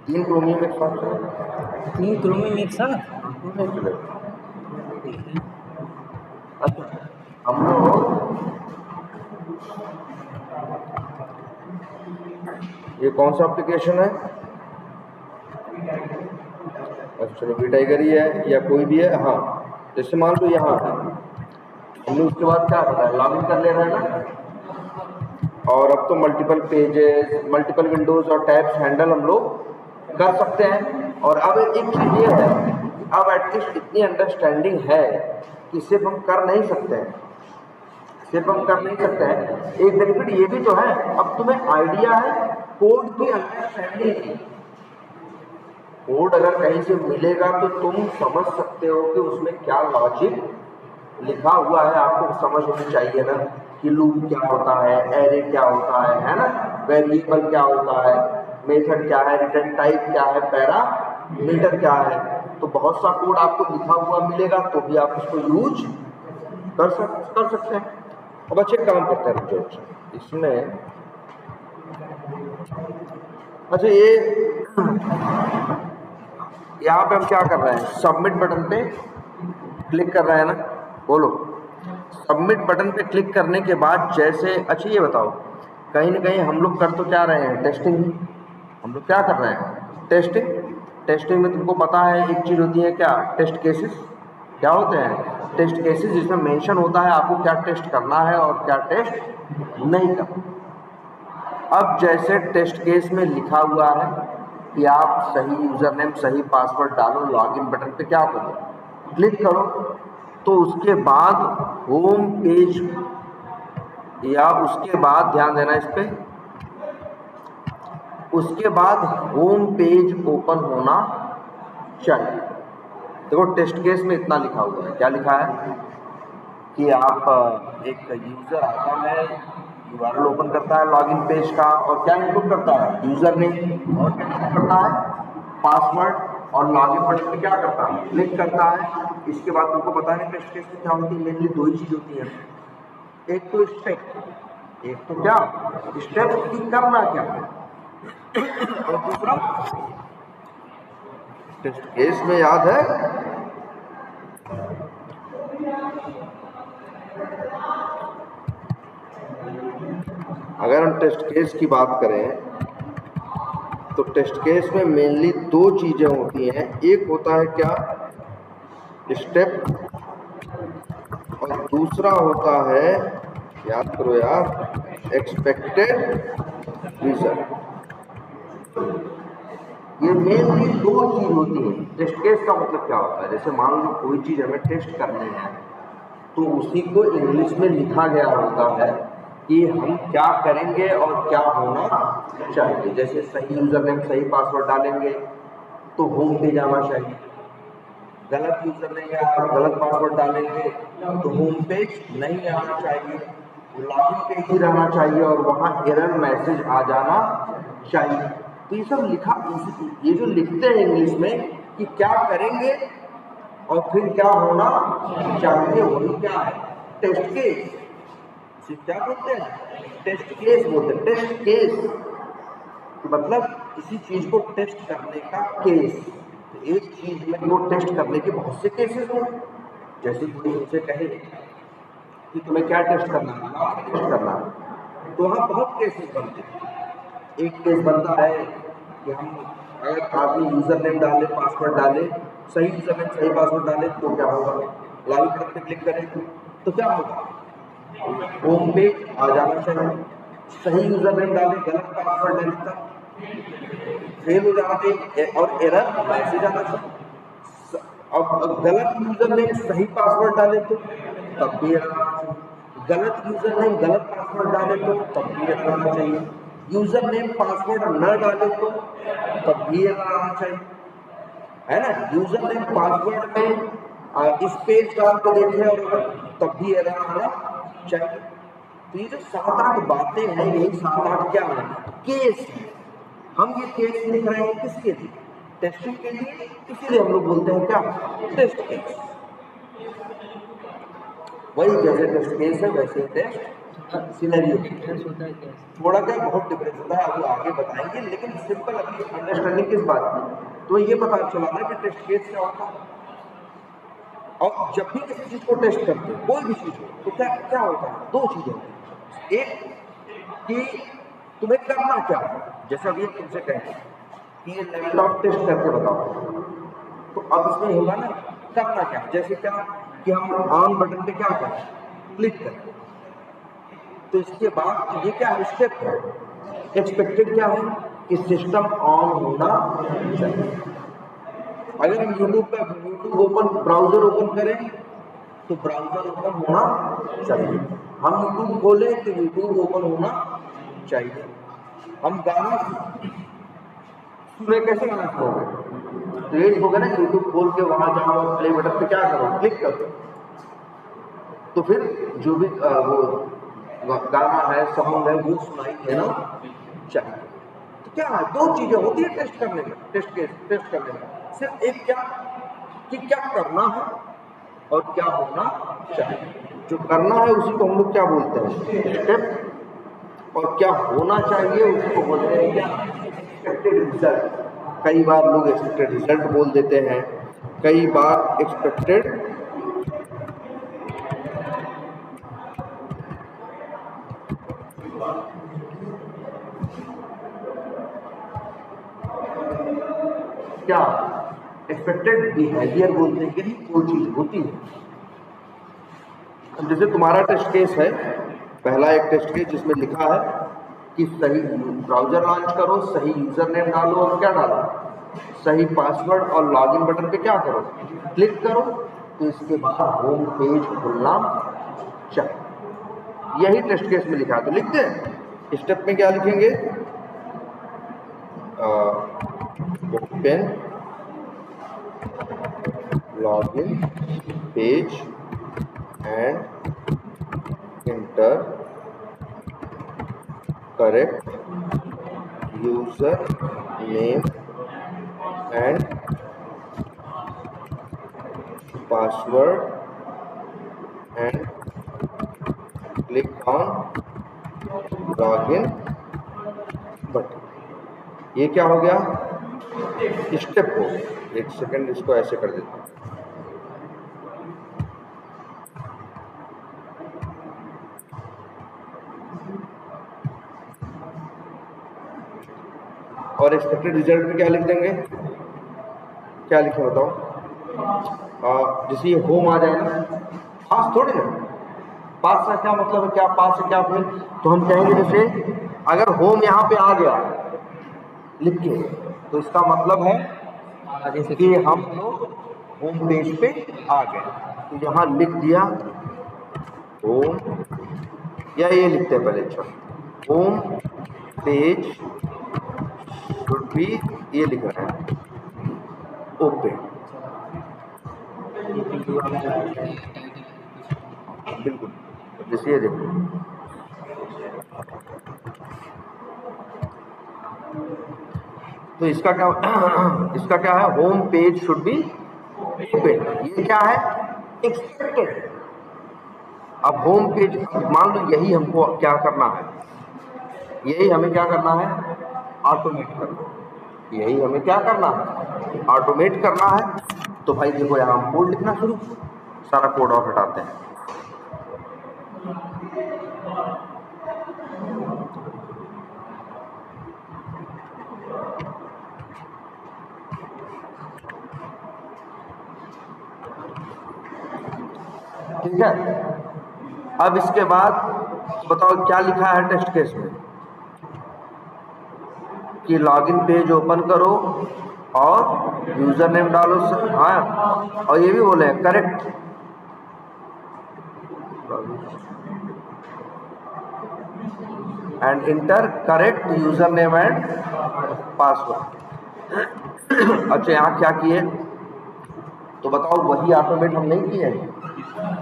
3 chromium एक साथ चलेगा। 3 क्रोमियम एक साथ नहीं चलेगा। अच्छा, हम लोग ये कौन सा एप्लीकेशन है? अच्छा चलो बी टाइगर ही है या कोई भी है। हाँ, जैसे मान लो यहाँ है, हमने उसके बाद क्या करना है, लॉगिन कर ले रहा है ना। और अब तो मल्टीपल पेजेस, मल्टीपल विंडोज और टैब्स हैंडल हम लोग कर सकते हैं। और अब एक चीज ये है कि अब एटलीस्ट इतनी अंडरस्टैंडिंग है कि सिर्फ हम कर नहीं सकते हैं, सिर्फ हम कर नहीं सकते हैं। एक बेनिफिट ये भी तो है, अब तुम्हें आइडिया है कोड की अंडरस्टैंडिंग की। कोड अगर कहीं से मिलेगा तो तुम समझ सकते हो कि उसमें क्या लॉजिक लिखा हुआ है, आपको समझ होनी चाहिए ना कि लूप क्या होता है, एरे क्या होता है ना, वेरिएबल क्या होता है, मेथड क्या है, रिटर्न टाइप क्या है, पैरामीटर क्या है। तो बहुत सा कोड आपको लिखा हुआ मिलेगा तो भी आप उसको यूज कर सकते हैं। अब अच्छे काम करते हैं जो इसमें। अच्छा ये यहाँ पे हम क्या कर रहे हैं, सबमिट बटन पे क्लिक कर रहे हैं ना, बोलो। सबमिट बटन पे क्लिक करने के बाद जैसे, अच्छा ये बताओ, कहीं ना कहीं हम लोग कर तो क्या रहे हैं, टेस्टिंग। हम लोग क्या कर रहे हैं, टेस्टिंग। टेस्टिंग में तुमको पता है एक चीज होती है क्या, टेस्ट केसेस। क्या होते हैं, टेस्ट केसेस, जिसमें मेंशन होता है आपको क्या टेस्ट करना है और क्या टेस्ट नहीं करना। अब जैसे टेस्ट केस में लिखा हुआ है कि आप सही यूजर नेम सही पासवर्ड डालो, लॉगिन बटन पे क्या करो, क्लिक करो, तो उसके बाद होम पेज या उसके बाद ध्यान देना इस पे, उसके बाद होम पेज ओपन होना चाहिए। देखो टेस्ट केस में इतना लिखा हुआ है, क्या लिखा है कि आप एक यूजर आता है, यूआरएल ओपन करता है लॉगिन पेज का, और क्या इनपुट करता है, यूजर नेम, और क्या इनपुट करता है, पासवर्ड, और लॉगिन बटन पे क्या करता है, क्लिक करता है। इसके बाद तुमको पता है टेस्ट केस में क्या होती है, मेनली दो ही चीज होती है, एक तो स्टेप, एक तो क्या स्टेप की करना क्या है, और दूसरा टेस्ट केस में याद है अगर हम टेस्ट केस की बात करें तो टेस्ट केस में मेनली दो चीजें होती हैं, एक होता है क्या, स्टेप, और दूसरा होता है, याद करो यार, एक्सपेक्टेड रिजल्ट। ये मेनली दो चीज होती है। टेस्ट केस का मतलब क्या होता है, जैसे मान लो कोई चीज हमें टेस्ट करनी है तो उसी को इंग्लिश में लिखा गया होता है कि हम क्या करेंगे और क्या होना चाहिए। जैसे सही यूजर नेम सही पासवर्ड डालेंगे तो होम पेज आना चाहिए, गलत यूजर नेम या गलत पासवर्ड डालेंगे तो होम पेज नहीं आना चाहिए, लॉगिन पेज ही रहना चाहिए और वहां एरर मैसेज आ जाना चाहिए। तो ये सब लिखा, ये जो लिखते हैं इंग्लिश में कि क्या करेंगे और फिर क्या होना चाहिए, वही क्या है, टेस्ट केस। क्या बोलते हैं, टेस्ट केस बोलते हैं। टेस्ट केस मतलब किसी चीज को टेस्ट करने का केस। तो एक चीज में वो टेस्ट करने के बहुत से केसेस हों। जैसे कोई मुझसे कहे कि तुम्हें क्या टेस्ट करना है, टेस्ट करना है, तो वहाँ बहुत केसेस बनते हैं। एक केस बनता है कि हम अगर आदमी यूजर नेम डाले, पासवर्ड डाले, सही यूजर नेम सही पासवर्ड डाले तो क्या होगा, लॉगिन बटन पे क्लिक करें तो क्या होगा, होम पेज आ जाना चाहिए। सही यूजर नेम डाले, गलत पासवर्ड डाले तब फेल हो जाते और एरर मैसेज आना चाहिए। अब गलत यूजर नेम सही पासवर्ड डाले तो तब भी एरर आना चाहिए, गलत यूजर नेम गलत पासवर्ड डाले तो तब भी एरर आना चाहिए, यूजर नेम पासवर्ड न डाले तो तब भी एरर आना चाहिए, है ना। यूजर नेम पासवर्ड में इस पेज डाल के देखे और तब भी एरर आना चाहिए। तो ये जो 7-8 बातें हैं, यही 7-8 क्या है, केस है। हम ये केस लिख रहे हैं किसके लिए, टेस्टिंग के लिए, इसीलिए हम लोग बोलते हैं क्या, टेस्ट केस। वही जैसे टेस्ट केस है वैसे टेस्ट सिनेरियो डिफरेंस होता है क्या? थोड़ा क्या बहुत डिफरेंस होता है, अभी आगे बताएंगे, लेकिन सिंपल अभी अंडरस्टैंडिंग किस बात की, तो ये पता चला ना कि टेस्ट केस क्या होता है। और जब भी किसी चीज को टेस्ट करते हैं, कोई भी चीज हो, तो क्या क्या होता है, दो चीजें होती हैं। एक कि तुम्हें करना क्या है, जैसे अभी हम तुमसे कहें कि ये लैपटॉप टेस्ट करके बताओ, तो अब इसमें होगा ना करना क्या, जैसे क्या कि हम ऑन बटन पे क्या करें, क्लिक करें, तो इसके बाद ये क्या स्टेप है, एक्सपेक्टेड क्या है कि सिस्टम ऑन होना चाहिए। अगर हम यूट्यूब ओपन ब्राउजर ओपन करें तो ब्राउजर ओपन होना चाहिए, हम यूट्यूब खोलें तो यूट्यूब ओपन होना चाहिए, हम गाना सुने कैसे गाना सुनोगे, तो ये होगा ना यूट्यूब खोल के वहां जाओ और प्ले बटन पे क्या करो, क्लिक करो, तो फिर जो भी वो गाना है, सॉन्ग है, वो सुनाई देना चाहिए। तो क्या है, दो चीजें होती है टेस्ट करने में, टेस्ट करने में सिर्फ एक क्या कि क्या करना है और क्या होना चाहिए। जो करना है उसी को हम लोग क्या बोलते हैं, स्टेप, और क्या होना चाहिए उसको बोलते हैं क्या, एक्सपेक्टेड रिजल्ट। कई बार लोग एक्सपेक्टेड रिजल्ट बोल देते हैं, कई बार एक्सपेक्टेड क्या एक्सपेक्टेड बिहेवियर बोलते हैं कि नहीं, कोई चीज होती है। जैसे तुम्हारा टेस्ट केस है, पहला एक टेस्ट केस जिसमें लिखा है कि सही ब्राउजर लॉन्च करो, सही यूजर नेम डालो और क्या डालो, सही पासवर्ड और लॉगिन बटन पे क्या करो, क्लिक करो, तो इसके बाद होम पेज खुलना चाहिए। यही टेस्ट केस में लिखा है, तो लिखते हैं स्टेप में क्या लिखेंगे, open login page and enter correct user name and password and click on login button। ये क्या हो गया, स्टेप हो। एक सेकंड इसको ऐसे कर देता हूँ, और एक्सपेक्टेड रिजल्ट में क्या लिख देंगे, क्या लिखे बताओ, जैसे ये होम आ जाए ना, पास थोड़ी ना, पास का क्या मतलब है, क्या पास है क्या फिर, तो हम कहेंगे जैसे अगर होम यहाँ पे आ गया लिख के, तो इसका मतलब है कि हम लोग होम पेज पे आ गए, तो यहाँ लिख दिया होम, या ये लिखते हैं पहले, अच्छा होम पेज शुड बी, ये लिख रहे हैं ओपन, बिल्कुल, जैसे ये देखो, तो इसका क्या है, home page should be open, ये क्या है, एक्सपेक्टेड। अब होम पेज मान लो यही हमको क्या करना है, यही हमें क्या करना है, ऑटोमेट करना, यही हमें क्या करना है, ऑटोमेट करना है। तो भाई देखो यहाँ हम कोड लिखना शुरू, सारा कोड और हटाते हैं, ठीक है। अब इसके बाद बताओ क्या लिखा है टेस्ट केस में, कि लॉगिन पेज ओपन करो और यूजर नेम डालो, हाँ, और ये भी बोले correct and inter correct user name and password. अच्छा यहाँ क्या किए, तो बताओ वही ऑटोमेट हम नहीं किए,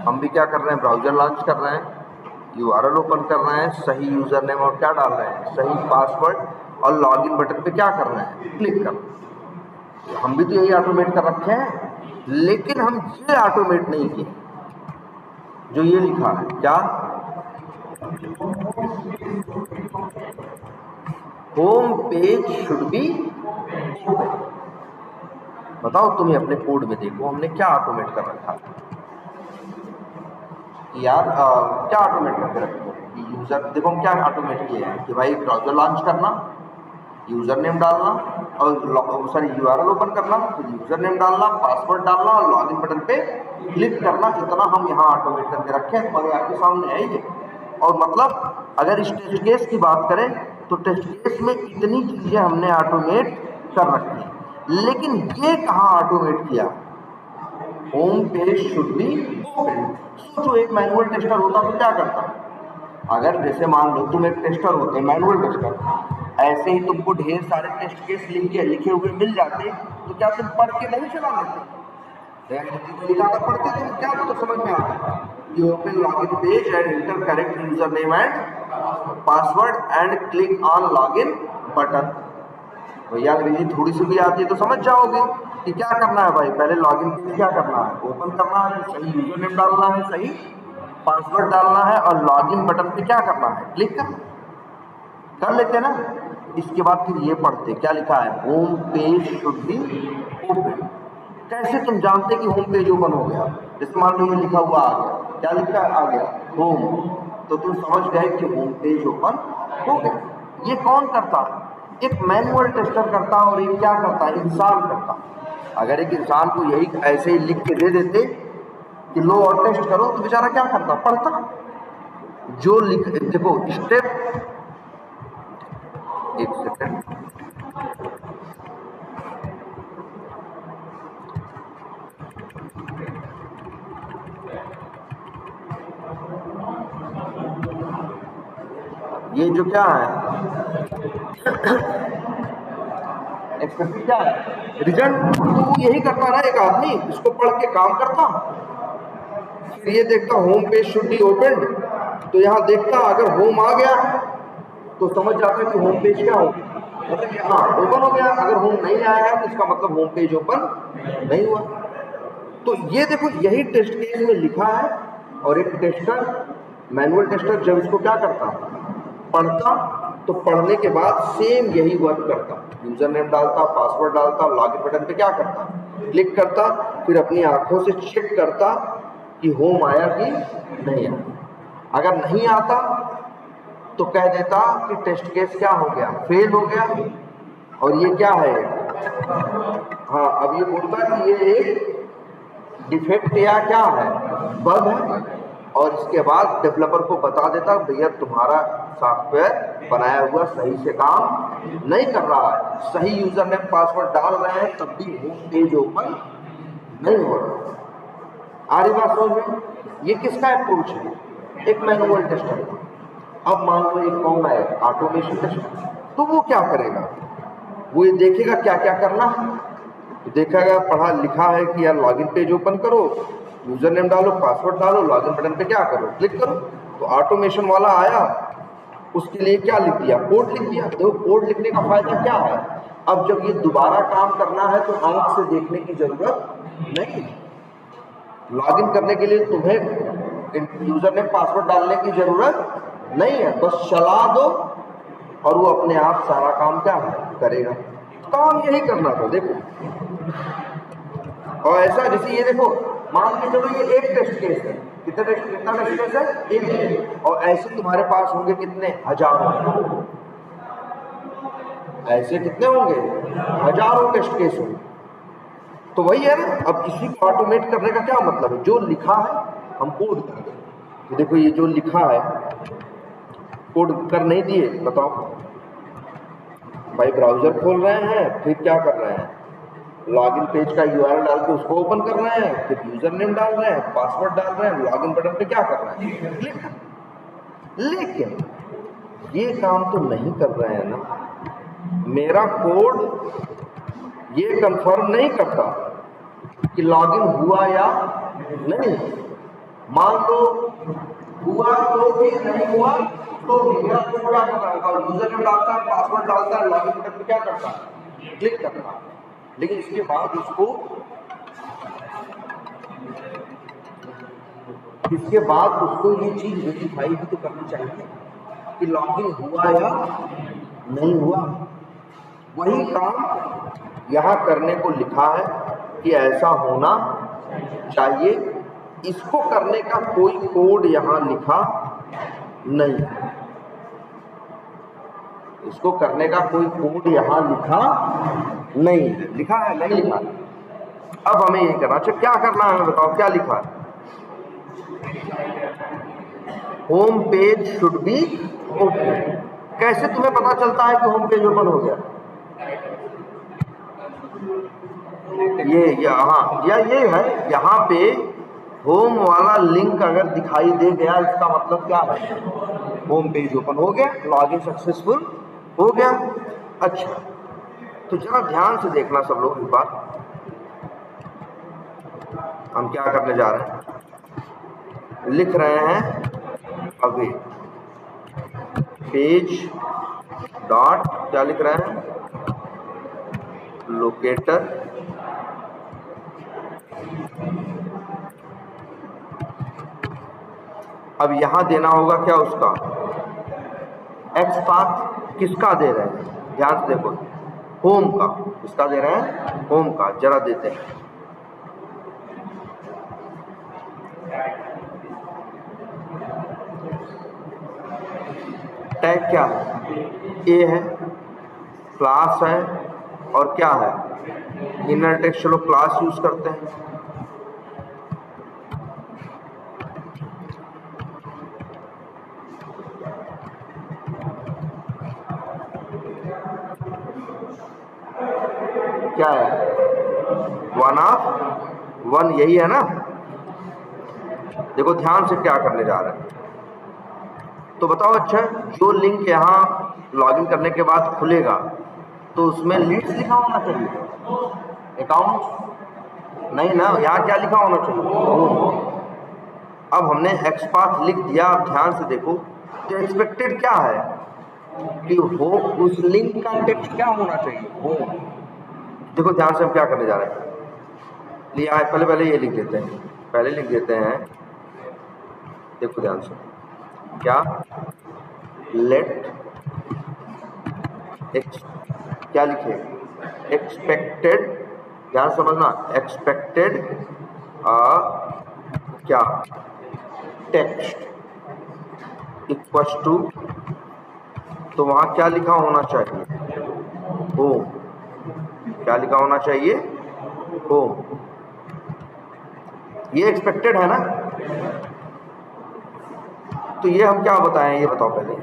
हम भी क्या कर रहे हैं, ब्राउजर लॉन्च कर रहे हैं, यूआरएल ओपन कर रहे हैं, सही यूजर नेम और क्या डाल रहे हैं, सही पासवर्ड, और लॉगिन बटन पे क्या कर रहे हैं, क्लिक कर रहे हैं। हम भी तो यही ऑटोमेट कर रखे हैं, लेकिन हम ये ऑटोमेट नहीं किए जो ये लिखा है, क्या होम पेज शुड बी। बताओ तुम्हें अपने कोड में देखो हमने क्या ऑटोमेट कर रखा है यार। क्या ऑटोमेट करके रखते हैं कि यूजर, देखो हम क्या ऑटोमेट किए हैं कि भाई ब्राउजर लॉन्च करना, यूजर नेम डालना और सॉरी यूआरएल ओपन करना, फिर यूजर नेम डालना, पासवर्ड डालना और लॉगिन बटन पे क्लिक करना। इतना हम यहाँ ऑटोमेट करके रखे हैं, तुम्हारे आपके सामने है ये। और मतलब अगर इस टेस्ट केस की बात करें तो टेस्ट केस में इतनी चीजें हमने ऑटोमेट कर रखी है, लेकिन ये कहाँ ऑटोमेट किया? Home page should be open. सोचो एक मैनुअल टेस्टर होता तो क्या करता? अगर जैसे मान लो तुम एक टेस्टर होते, मैनुअल टेस्टर, ऐसे ही तुमको ढेर सारे टेस्ट केस लिखे हुए मिल जाते तो क्या तुम पढ़ के नहीं चला लेते? लिखा था पढ़ते तुम क्या तो समझ में आता? You open login page and enter correct user name and password and click on login button. भैया अंग्रेजी थोड़ी सी भी आती है तो समझ जाओगे कि क्या करना है भाई। पहले लॉगिन के लिए क्या करना है? ओपन करना है, सही यूजर नेम डालना है, सही पासवर्ड डालना है और लॉगिन बटन पे क्या करना है? क्लिक करना। कर लेते ना। इसके बाद फिर ये पढ़ते क्या लिखा है? Home page should be open. कैसे तुम जानते कि होम पेज ओपन हो गया? जैसे मान लो लिखा हुआ आ गया, क्या लिखा आ गया? होम, तो तुम समझ गए कि होम पेज ओपन हो गया। ये कौन करता है? एक मैनुअल टेस्टर करता और एक क्या करता है? इंसान करता। अगर एक इंसान को यही ऐसे ही लिख के दे देते कि लो और टेस्ट करो तो बेचारा क्या करता? पढ़ता। जो लिख, देखो स्टेप, एक सेकंड, ये जो क्या है एक्सपेक्टेड क्या है? रिजल्ट। तो वो यही करता ना एक आदमी, इसको पढ़ के काम करता, फिर ये देखता home page should be open, तो यहाँ देखता अगर होम आ गया तो समझ जाता कि होम पेज क्या हो गया, मतलब हाँ ओपन हो गया। अगर होम नहीं आया है तो इसका मतलब होम पेज ओपन नहीं हुआ। तो ये देखो यही टेस्ट केस में लिखा है। और एक टेस्टर, मैनुअल टेस्टर जब इसको क्या करता? पढ़ता, तो पढ़ने के बाद सेम यही वर्क करता, यूजर नेम डालता, पासवर्ड डालता, लॉगिन बटन पे क्या करता? क्लिक करता, फिर अपनी आंखों से चेक करता कि होम आया कि नहीं आया। अगर नहीं आता तो कह देता कि टेस्ट केस क्या हो गया? फेल हो गया। और ये क्या है? हाँ, अब ये बोलता कि ये एक डिफेक्ट या क्या है? बग है। और इसके बाद डेवलपर को बता देता भैया तुम्हारा सॉफ्टवेयर बनाया हुआ सही से काम नहीं कर रहा है, सही यूजर नेम पासवर्ड डाल रहे हैं तब भी होम पेज ओपन नहीं हो रहा। आ रही बात समझ में? ये किसका अप्रोच है? एक मैनुअल टेस्टर। अब मान लो एक कौन है? Automation tester. तो वो क्या करेगा? वो ये देखेगा क्या क्या करना है, तो देखेगा पढ़ा लिखा है कि यार लॉगिन पेज ओपन करो, यूजर नेम डालो, पासवर्ड डालो, लॉगिन बटन पे क्या करो? क्लिक करो। तो ऑटोमेशन वाला आया, उसके लिए क्या लिख दिया? कोड लिख दिया। तो कोड लिखने का फायदा क्या है? अब जब ये दोबारा काम करना है तो आंख से देखने की जरूरत नहीं। लॉगिन करने के लिए तुम्हें यूजर नेम पासवर्ड डालने की जरूरत नहीं है, बस चला दो और वो अपने आप सारा काम क्या करेगा। काम यही करना था देखो। और ऐसा जैसे ये देखो, मान के चलो ये एक टेस्ट केस है, कितना टेस्ट केस है? एक। और ऐसे तुम्हारे पास होंगे कितने? हजारों। ऐसे कितने होंगे? हजारों टेस्ट केस होंगे। तो वही है ना। अब इसी को ऑटोमेट करने का क्या मतलब है? जो लिखा है हम कोड कर दें। तो देखो ये जो लिखा है कोड कर नहीं दिए, बताओ भाई ब्राउजर खोल रहे हैं, फिर क्या कर रहे हैं? लॉगिन पेज का यूआरएल डाल के उसको ओपन कर रहे हैं, फिर यूजर नेम डाल रहे हैं, पासवर्ड डाल रहे हैं, लॉगिन बटन पे क्या कर रहे हैं? क्लिक। लेकिन ये काम तो नहीं कर रहे हैं ना। मेरा कोड ये कंफर्म नहीं करता कि लॉगिन हुआ या नहीं। मान लो हुआ तो भी, नहीं हुआ तो मेरा कोड क्या करता है? यूजर नेम डालता है, पासवर्ड डालता है, लॉगिन बटन पे क्या करता है? क्लिक करता है। लेकिन इसके बाद उसको ये चीज वेरीफाई भी तो करनी चाहिए। कि लॉगिन हुआ या नहीं हुआ। वही काम यहाँ करने को लिखा है कि ऐसा होना चाहिए। इसको करने का कोई कोड यहाँ लिखा नहीं, इसको करने का कोई कोड यहाँ लिखा नहीं है। लिखा है? नहीं लिखा है। अब हमें ये करना, अच्छा क्या करना है हमें बताओ, क्या लिखा है? Home page should be open. कैसे तुम्हें पता चलता है कि होम पेज ओपन हो गया? ये यहाँ या ये है, यहाँ पे होम वाला लिंक अगर दिखाई दे गया, इसका मतलब क्या है? होम पेज ओपन हो गया, लॉगिन सक्सेसफुल हो गया। अच्छा, तो जरा ध्यान से देखना सब लोग इस बार। हम क्या करने जा रहे हैं? लिख रहे हैं अभी पेज डॉट, क्या लिख रहे हैं? लोकेटर अब यहां देना होगा क्या उसका? एक्स पाथ किसका दे रहे हैं? ध्यान से देखो, होम का। किसका दे रहे हैं? होम का। जरा देते हैं, टैग क्या है? ए है, क्लास है, और क्या है? Inner text. चलो क्लास यूज करते हैं। क्या है? वन ऑफ वन, यही है ना? देखो ध्यान से क्या करने जा रहे हैं, तो बताओ। अच्छा, जो लिंक यहाँ लॉगिन करने के बाद खुलेगा तो उसमें लीड्स लिखा होना चाहिए, अकाउंट नहीं ना। यहाँ क्या लिखा होना चाहिए? अब हमने एक्सपाथ लिख दिया। अब ध्यान से देखो, तो एक्सपेक्टेड क्या है कि हो उस लिंक का टेक्स्ट क्या होना चाहिए? हो। देखो ध्यान से हम क्या करने जा रहे हैं, लिया है, पहले ये लिख देते हैं, पहले लिख देते हैं। देखो ध्यान से, क्या? लेट एक्स, क्या लिखे? एक्सपेक्टेड, ध्यान समझना, एक्सपेक्टेड क्या? टेक्स्ट इक्वल्स टू, तो वहां क्या लिखा होना चाहिए? होम। क्या लिखा होना चाहिए? होम। ये एक्सपेक्टेड है ना? तो ये हम क्या बताएं, ये बताओ पहले।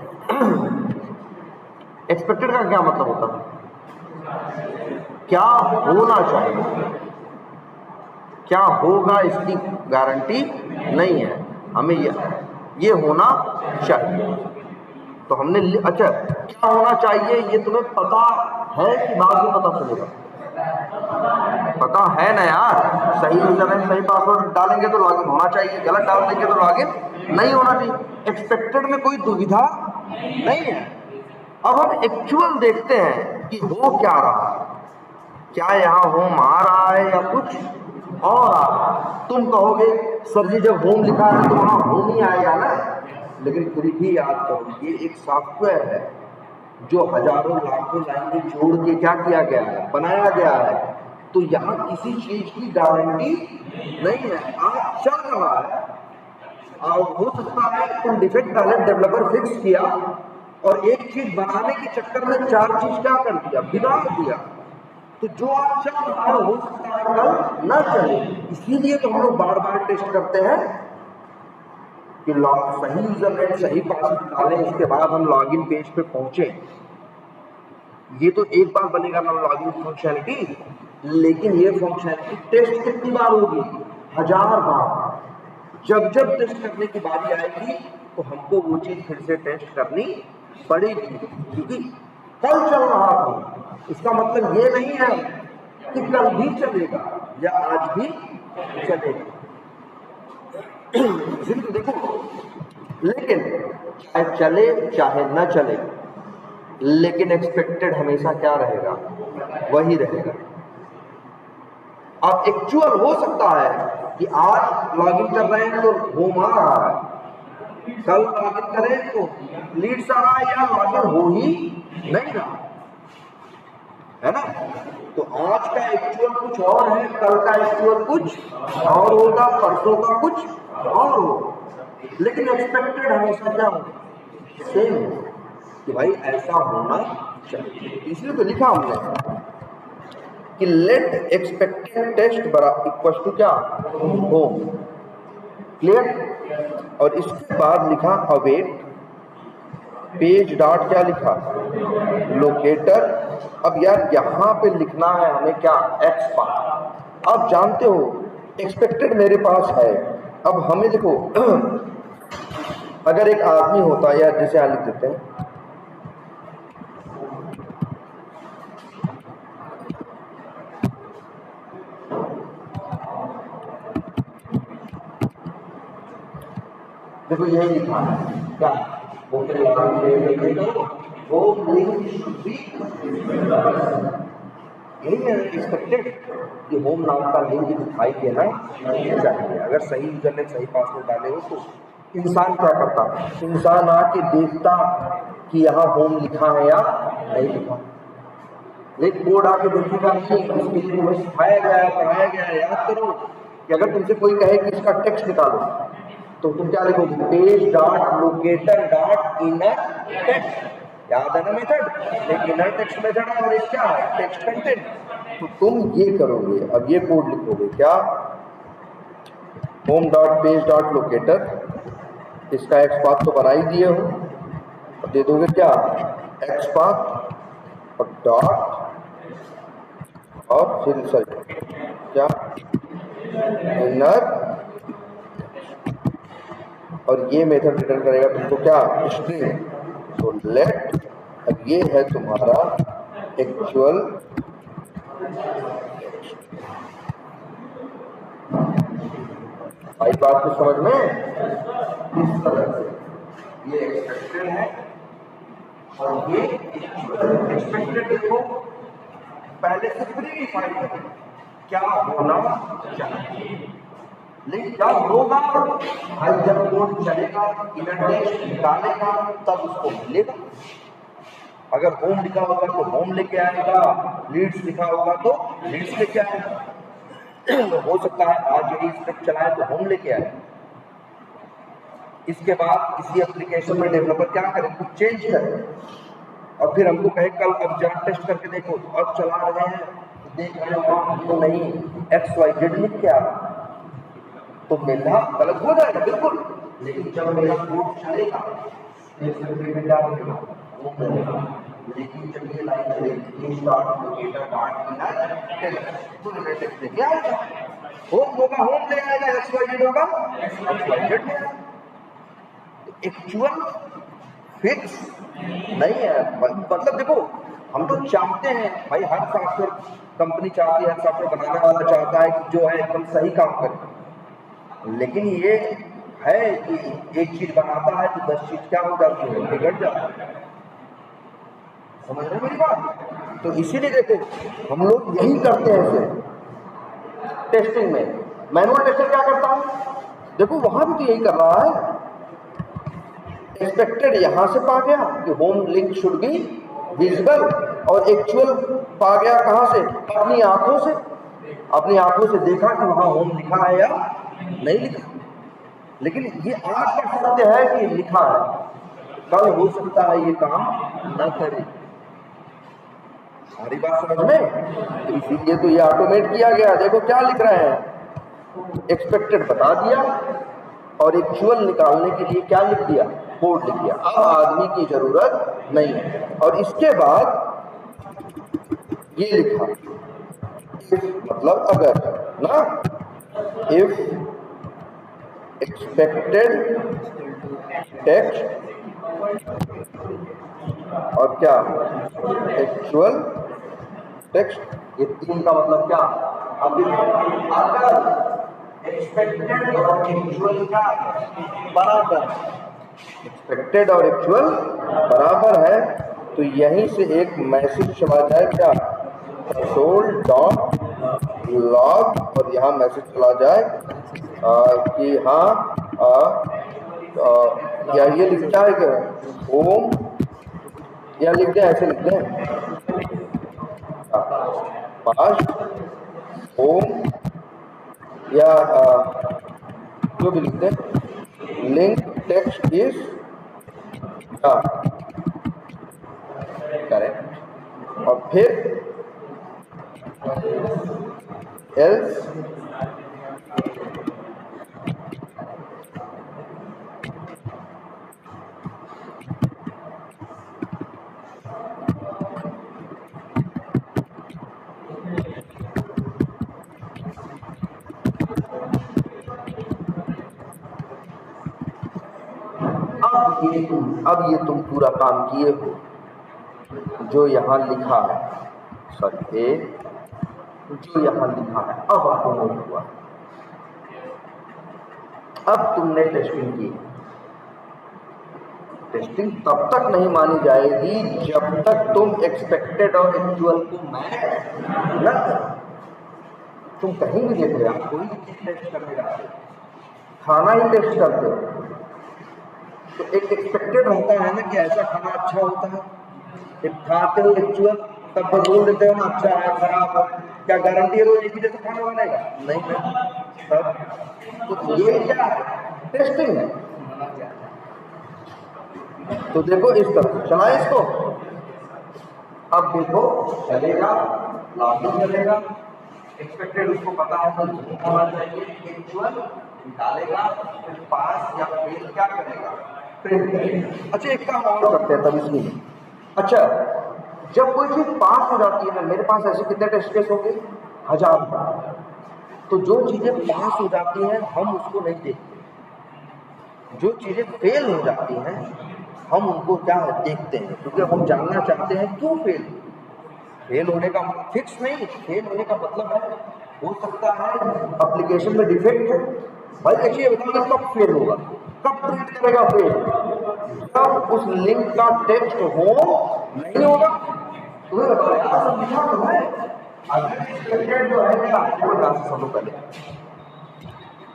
एक्सपेक्टेड का क्या मतलब होता है? क्या होना चाहिए। क्या होगा इसकी गारंटी नहीं है, हमें ये होना चाहिए। तो हमने, अच्छा क्या होना चाहिए ये तुम्हें पता है कि बाद में पता चलेगा? पता है ना यार। सही यूजरनेम सही पासवर्ड डालेंगे तो लॉगिन होना चाहिए, गलत डाल देंगे तो लॉगिन नहीं होना चाहिए। एक्सपेक्टेड में कोई दुविधा नहीं है। अब हम एक्चुअल देखते हैं कि हो क्या रहा है। क्या यहाँ होम आ रहा है या कुछ और आ रहा है? तुम कहोगे सर जी जब होम लिखा है तो वहाँ होम ही आएगा ना, लेकिन फिर भी याद करो ये एक सॉफ्टवेयर है जो हजारों लाखों लाइनें जोड़ के क्या किया गया है, बनाया गया है। तो यहाँ किसी चीज की गारंटी नहीं है। आज चल रहा है और हो सकता है तुम डिफेक्ट पहले डेवलपर फिक्स किया और एक चीज बनाने के चक्कर में चार चीज क्या कर दिया, बिगाड़ दिया। तो जो आज चल रहा है हो सकता है कल न चले। इसीलिए तो हम लोग बार बार टेस्ट करते हैं कि सही यूजरनेम सही पासवर्ड डालें, इसके बाद हम लॉगिन पेज पे पहुंचे। ये तो एक बार बनेगा ना लॉगिन फंक्शनलिटी, लेकिन ये फंक्शनलिटी टेस्ट कितनी बार होगी? 1000 बार। जब जब टेस्ट करने की बारी आएगी तो हमको वो चीज फिर से टेस्ट करनी पड़ेगी, क्योंकि कल चल रहा था इसका मतलब ये नहीं है कि कल भी चलेगा या आज भी चलेगा। तो देखो, लेकिन चाहे चले चाहे न चले, लेकिन एक्सपेक्टेड हमेशा क्या रहेगा? वही रहेगा। अब एक्चुअल हो सकता है कि आज लॉगिन कर रहे हैं तो होम आ रहा है, कल लॉगिन करें तो लीड्स आ रहा है या लॉगिन हो ही नहीं रहा, है ना। तो आज का एक्चुअल कुछ और है, कल का एक्चुअल कुछ और होगा, परसों का कुछ और होगा, लेकिन एक्सपेक्टेड हमेशा क्या होगा, सेम होगा कि भाई ऐसा होना चाहिए। इसलिए तो लिखा हमने कि let expected test equal to क्या हो, क्लियर। और इसके बाद लिखा अवेट पेज डॉट क्या लिखा लोकेटर। अब यार यहाँ पे लिखना है हमें क्या, एक्स पाथ। आप जानते हो एक्सपेक्टेड मेरे पास है। अब हमें देखो अगर एक आदमी होता है, यार जैसे यहाँ लिख देते हैं देखो यही लिखा है क्या, वो लिंक यही है एक्सपेक्टेड कि होम नाम का लिंक दिखाई देना चाहिए। अगर सही यूजर ने सही पासवर्ड डाले हो तो इंसान क्या करता, इंसान आके देखता कि यहाँ होम लिखा है या नहीं लिखा। एक बोर्ड आके देखेगा नहीं, इसके लिए तुम्हें सिखाया गया है, पढ़ाया गया है। याद करो कि अगर तुमसे कोई कहे कि इसका टेक्स्ट निकालो तो तुम क्या लिखोगे, page dot locator dot inner text. याद है ना मेथड, एक इनर टेक्स्ट मेथड है और एक क्या है, टेक्स्ट कंटेंट। तो तुम ये करोगे, अब ये कोड लिखोगे क्या, home dot page dot locator, इसका एक्स पाथ तो बना ही दिए हो, और दे दोगे क्या एक्स पाथ और डॉट और फिर सॉरी क्या इनर, और ये मेथड रिटर्न करेगा तुमको क्या, स्ट्रिंग। तो लेट, अब ये है तुम्हारा एक्चुअल भाई, बात को समझ में इस तरह से ये एक्सपेक्टेड है और ये एक्सपेक्टेड। देखो पहले से प्रीडिफाइंड है क्या होना चाहिए, लेकिन क्या होगा भाई, जब कोड चलेगा इनर टेक्स्ट निकालेगा तब उसको मिलेगा। अगर होम लिखा होगा तो होम लेके आएगा, लीड्स लिखा होगा तो लीड्स लेके आएगा। तो हो सकता है आज यही स्क्रिप्ट चलाए तो होम लेके आए, इसके बाद किसी एप्लीकेशन में डेवलपर क्या करे, कुछ चेंज करे और फिर हमको कहे कल अब जरा टेस्ट करके देखो, तो अब चला रहे हैं देख रहे हो तो नहीं XYZ लिख के आ, तो मेरा गलत हो जाएगा बिल्कुल। लेकिन जब मेरा कोड चलेगा लेकिन जब ये लाइन चलेगी स्टार्ट लोकेटर डॉट इनर तो टेक्स्ट लेके आएगा, होम होगा होम ले आएगा, XYZ होगा XYZ ले आएगा। एक्चुअल फिक्स नहीं है, मतलब देखो हम तो चाहते हैं भाई, हर सॉफ्टवेयर कंपनी चाहती है, हर सॉफ्टवेयर बनाने वाला चाहता है कि जो है एकदम सही काम करे। लेकिन ये है कि एक चीज बनाता है तो 10 चीज क्या हो जाती है, बिगड़ जाती है। समझ रहे मेरी बात। तो इसीलिए देखो हम लोग यही करते हैं इसे टेस्टिंग में। मैनुअल टेस्टिंग क्या करता हूँ, देखो वहां भी तो यही कर रहा है। एक्सपेक्टेड यहां से पा गया कि home link should be visible, और एक्चुअल पा गया कहां से, अपनी आंखों से। अपनी आंखों से देखा कि वहां होम लिखा है या नहीं लिखा। लेकिन ये आज का सत्य है कि लिखा है, कल हो सकता है ये काम न करे। सारी बात समझ में, तो इसीलिए तो ये ऑटोमेट किया गया। देखो क्या लिख रहे हैं, एक्सपेक्टेड बता दिया और एक्चुअल निकालने के लिए क्या लिख दिया, कोड लिख दिया। अब आदमी की जरूरत नहीं है। और इसके बाद ये लिखा मतलब अगर ना, इफ एक्सपेक्टेड टेक्स्ट और क्या एक्चुअल टेक्स्ट, ये तीन का मतलब क्या। अब अगर एक्सपेक्टेड और एक्चुअल का बराबर, एक्सपेक्टेड और एक्चुअल बराबर है तो यहीं से एक मैसेज चला जाए क्या, सोल्ड डॉट लॉग, और यहाँ मैसेज चला जाए कि हाँ या ये लिखता है क्या होम, या लिख दें ऐसे लिख दें पास्ट होम, या जो भी लिख दें लिंक टेक्स्ट इज करेक्ट, और फिर एल्स अब ये तुम पूरा काम किए हो जो यहाँ लिखा है, सॉरी ए जो यहाँ लिखा है, अब आपको नोट हुआ। अब तुमने टेस्टिंग की। टेस्टिंग तब तक नहीं मानी जाएगी जब तक तुम एक्सपेक्टेड और एक्चुअल को मैच न करो। तुम कहीं भी देख रहे हो, कोई भी चीज टेस्ट करने जाते हो, खाना ही टेस्ट करते हो, तो एक एक्सपेक्टेड होता है ना कि ऐसा खाना अच्छा होता है, एक खाते हो एक्चुअल तब बोल देते हो ना अच्छा है खराब है, क्या गारंटी है रोज एक ही जैसा खाना बनेगा? नहीं है। तब तो ये क्या है? टेस्टिंग है। तो देखो इस तरह चलाए इसको, अब देखो चलेगा, लागू चलेगा, एक्सपेक्टेड उसको पता है तो होना चाहिए, एक्चुअल निकालेगा, फिर पास या फेल क्या करेगा? प्रिंट करेगा। अच्छा एक काम और करते हैं तब इसमें। अच्छा जब कोई चीज पास हो जाती है, मेरे पास ऐसे कितने टेस्ट केस होंगे? 1000। तो जो चीजें पास हो जाती हैं हम उसको नहीं देखते, जो चीजें फेल हो जाती हैं हम उनको क्या देखते हैं, क्योंकि हम जानना चाहते हैं क्यों फेल। फेल होने का फिक्स नहीं, फेल होने का मतलब है हो सकता है एप्लीकेशन में डिफेक्ट है। भाई देखिए बताओ कब फेल होगा, कब प्रिंट करेगा फेल? जब उस लिंक का टेक्स्ट हो नहीं होगा। तुम्हें बताओ यार सब लिखा तो है, अगर एक्सपेक्टेड जो है क्या वो ध्यान से सुनो पहले।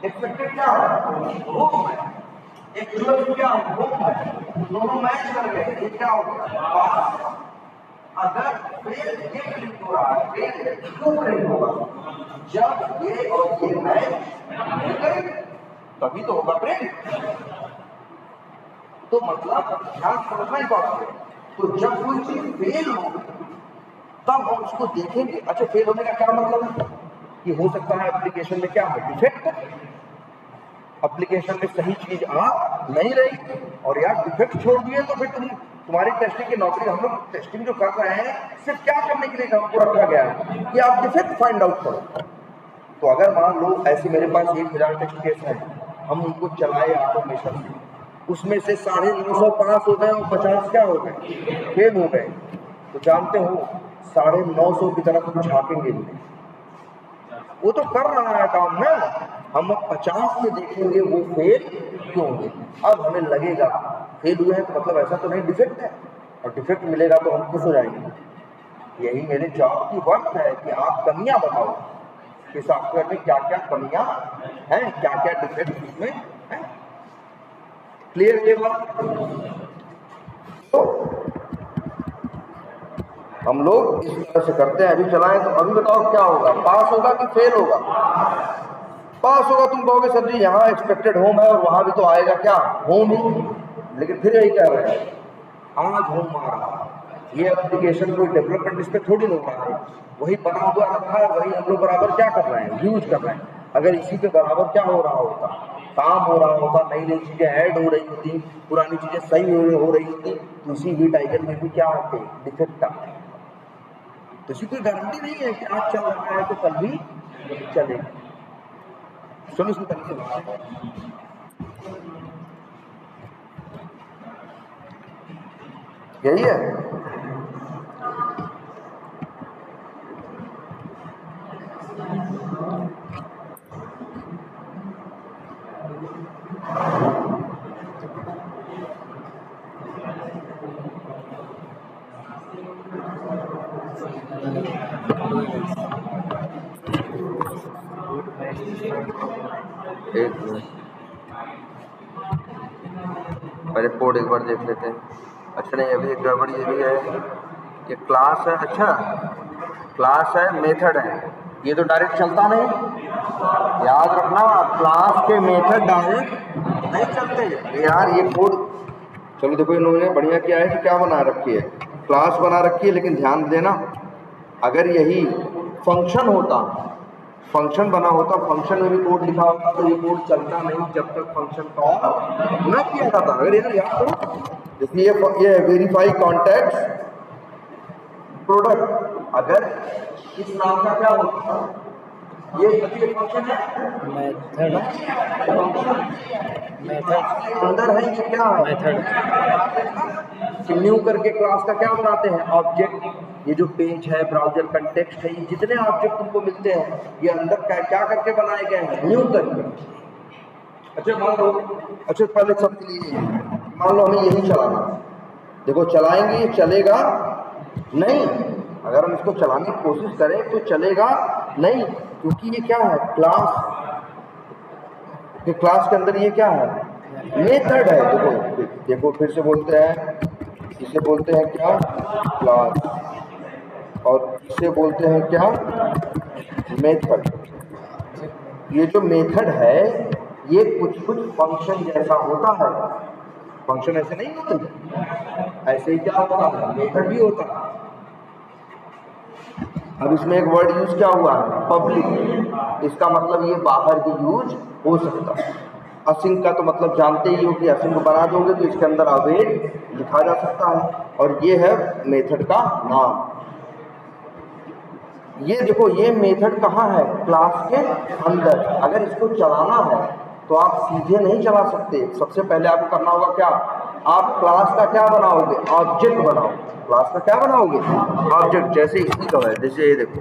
एक्सपेक्टेड क्या है? होम है, एक्चुअल क्या होम है, दोनों मैच कर गए, ये क्या होगा? अगर फेल ये प्रिंट हो रहा है, फेल क्यों प्रिंट होगा? जब ये और ये मैच करें तभी तो होगा प्रिंट। तो मतलब ध्यान समझना ही बात है। तो जब कोई चीज फेल हो तब हम उसको देखेंगे। अच्छा फेल होने का क्या मतलब है? कि हो सकता है एप्लीकेशन में क्या है डिफेक्ट, एप्लीकेशन में सही चीज आ नहीं रही और यार डिफेक्ट छोड़ दिए तो फिर तुम्हारी टेस्टिंग की नौकरी, हम लोग टेस्टिंग जो कर रहे हैं सिर्फ क्या करने के लिए हमको रखा गया है कि आप डिफेक्ट फाइंड आउट करो। तो अगर मान लो ऐसे मेरे पास 1000 टेस्ट केस है, हम उनको चलाए ऑटोमेशन से, उसमें से 950 पास हो गए और 50 क्या हो गए? फेल हो गए। तो जानते हो 950 की तरफ हम झाँकेंगे नहीं, वो तो कर रहा है काम ना, हम 50 में देखेंगे वो फेल क्यों हुए। अब हमें लगेगा फेल हुए हैं तो मतलब ऐसा तो नहीं डिफेक्ट है, और डिफेक्ट मिलेगा तो हम खुश हो जाएंगे। यही मेरे जॉब की वर्क है कि आप कमियां बताओ कि सॉफ्टवेयर में क्या क्या कमियां हैं, क्या क्या डिफेक्ट उसमें है। क्लियर ये बात? तो हम लोग इस तरह से करते हैं। अभी चलाएं तो अभी बताओ क्या होगा, पास होगा कि फेल होगा? पास होगा। तुम कहोगे सर जी यहाँ एक्सपेक्टेड होम है और वहां भी तो आएगा क्या होम ही, लेकिन फिर यही कह रहे हैं आज होम आ रहा है। ये एप्लीकेशन कोई डेवलपमेंट इस पर थोड़ी हो रहा है, वही बना हुआ रखा है, वही हम लोग बराबर क्या कर रहे हैं, यूज कर रहे हैं। अगर इसी पे बराबर क्या हो रहा होता, काम हो रहा होता, नई नई चीजें ऐड हो रही होती, पुरानी चीजें सही हो रही होती, तो इसी भी टाइगर में भी क्या आते डिफेक्ट आते। तो इसकी कोई गारंटी नहीं है कि आज चल रहा है तो कल भी चलेगा। सुनो इसमें पहले यही है। एक पहले कोड एक बार देख लेते हैं। अच्छा नहीं, अभी एक गड़बड़ी ये भी है, ये क्लास है, अच्छा क्लास है, मेथड है, ये तो डायरेक्ट चलता नहीं। याद रखना, क्लास के मेथड डायरेक्ट नहीं चलते यार। ये कोड चलो देखो, इन्होंने बढ़िया किया है कि क्या बना रखी है, क्लास बना रखी है। लेकिन ध्यान देना, अगर यही फंक्शन होता, फंक्शन बना होता, फंक्शन में भी कोड लिखा होता, तो ये कोड चलता नहीं जब तक फंक्शन कॉल न किया जाता। अगर याद करो, इसलिए ये वेरीफाई कॉन्टेक्स्ट प्रोडक्ट, अगर इस नाम का क्या होता, ये फंक्शन है, मेथड अंदर है, ये क्या है, मेथड न्यू करके क्लास का क्या बनाते हैं, ऑब्जेक्ट। ये जो पेज है, ब्राउजर कंटेक्स्ट है, ये जितने ऑब्जेक्ट तुमको मिलते हैं, ये अंदर क्या करके बनाए गए हैं, न्यू करके। अच्छा मान लो, अच्छा पहले सब के लिए मान लो हमें यही चलाना, देखो चलाएंगे, ये चलेगा नहीं। अगर हम इसको चलाने की कोशिश करें तो चलेगा नहीं, क्योंकि ये क्या है, क्लास। ये क्लास के अंदर ये क्या है, मेथड है। देखो फिर से बोलते हैं, इसे बोलते हैं क्या, क्लास, और इसे बोलते हैं क्या, मेथड। ये जो मेथड है, ये कुछ फंक्शन जैसा होता है। फंक्शन ऐसे नहीं होते, ऐसे ही क्या होता है, मेथड भी होता है। अब इसमें एक वर्ड यूज क्या हुआ है, पब्लिक। इसका मतलब ये बाहर भी यूज हो सकता है। असिंक का तो मतलब जानते ही हो कि असिंक बना दोगे तो इसके अंदर अवेट लिखा जा सकता है, और ये है मेथड का नाम। ये देखो, ये मेथड कहाँ है, क्लास के अंदर। अगर इसको चलाना है तो आप सीधे नहीं चला सकते। सबसे पहले आपको करना होगा क्या, आप क्लास का क्या बनाओगे, ऑब्जेक्ट बनाओ। क्लास का क्या बनाओगे, ऑब्जेक्ट। जैसे इसी का है, जैसे ये देखो,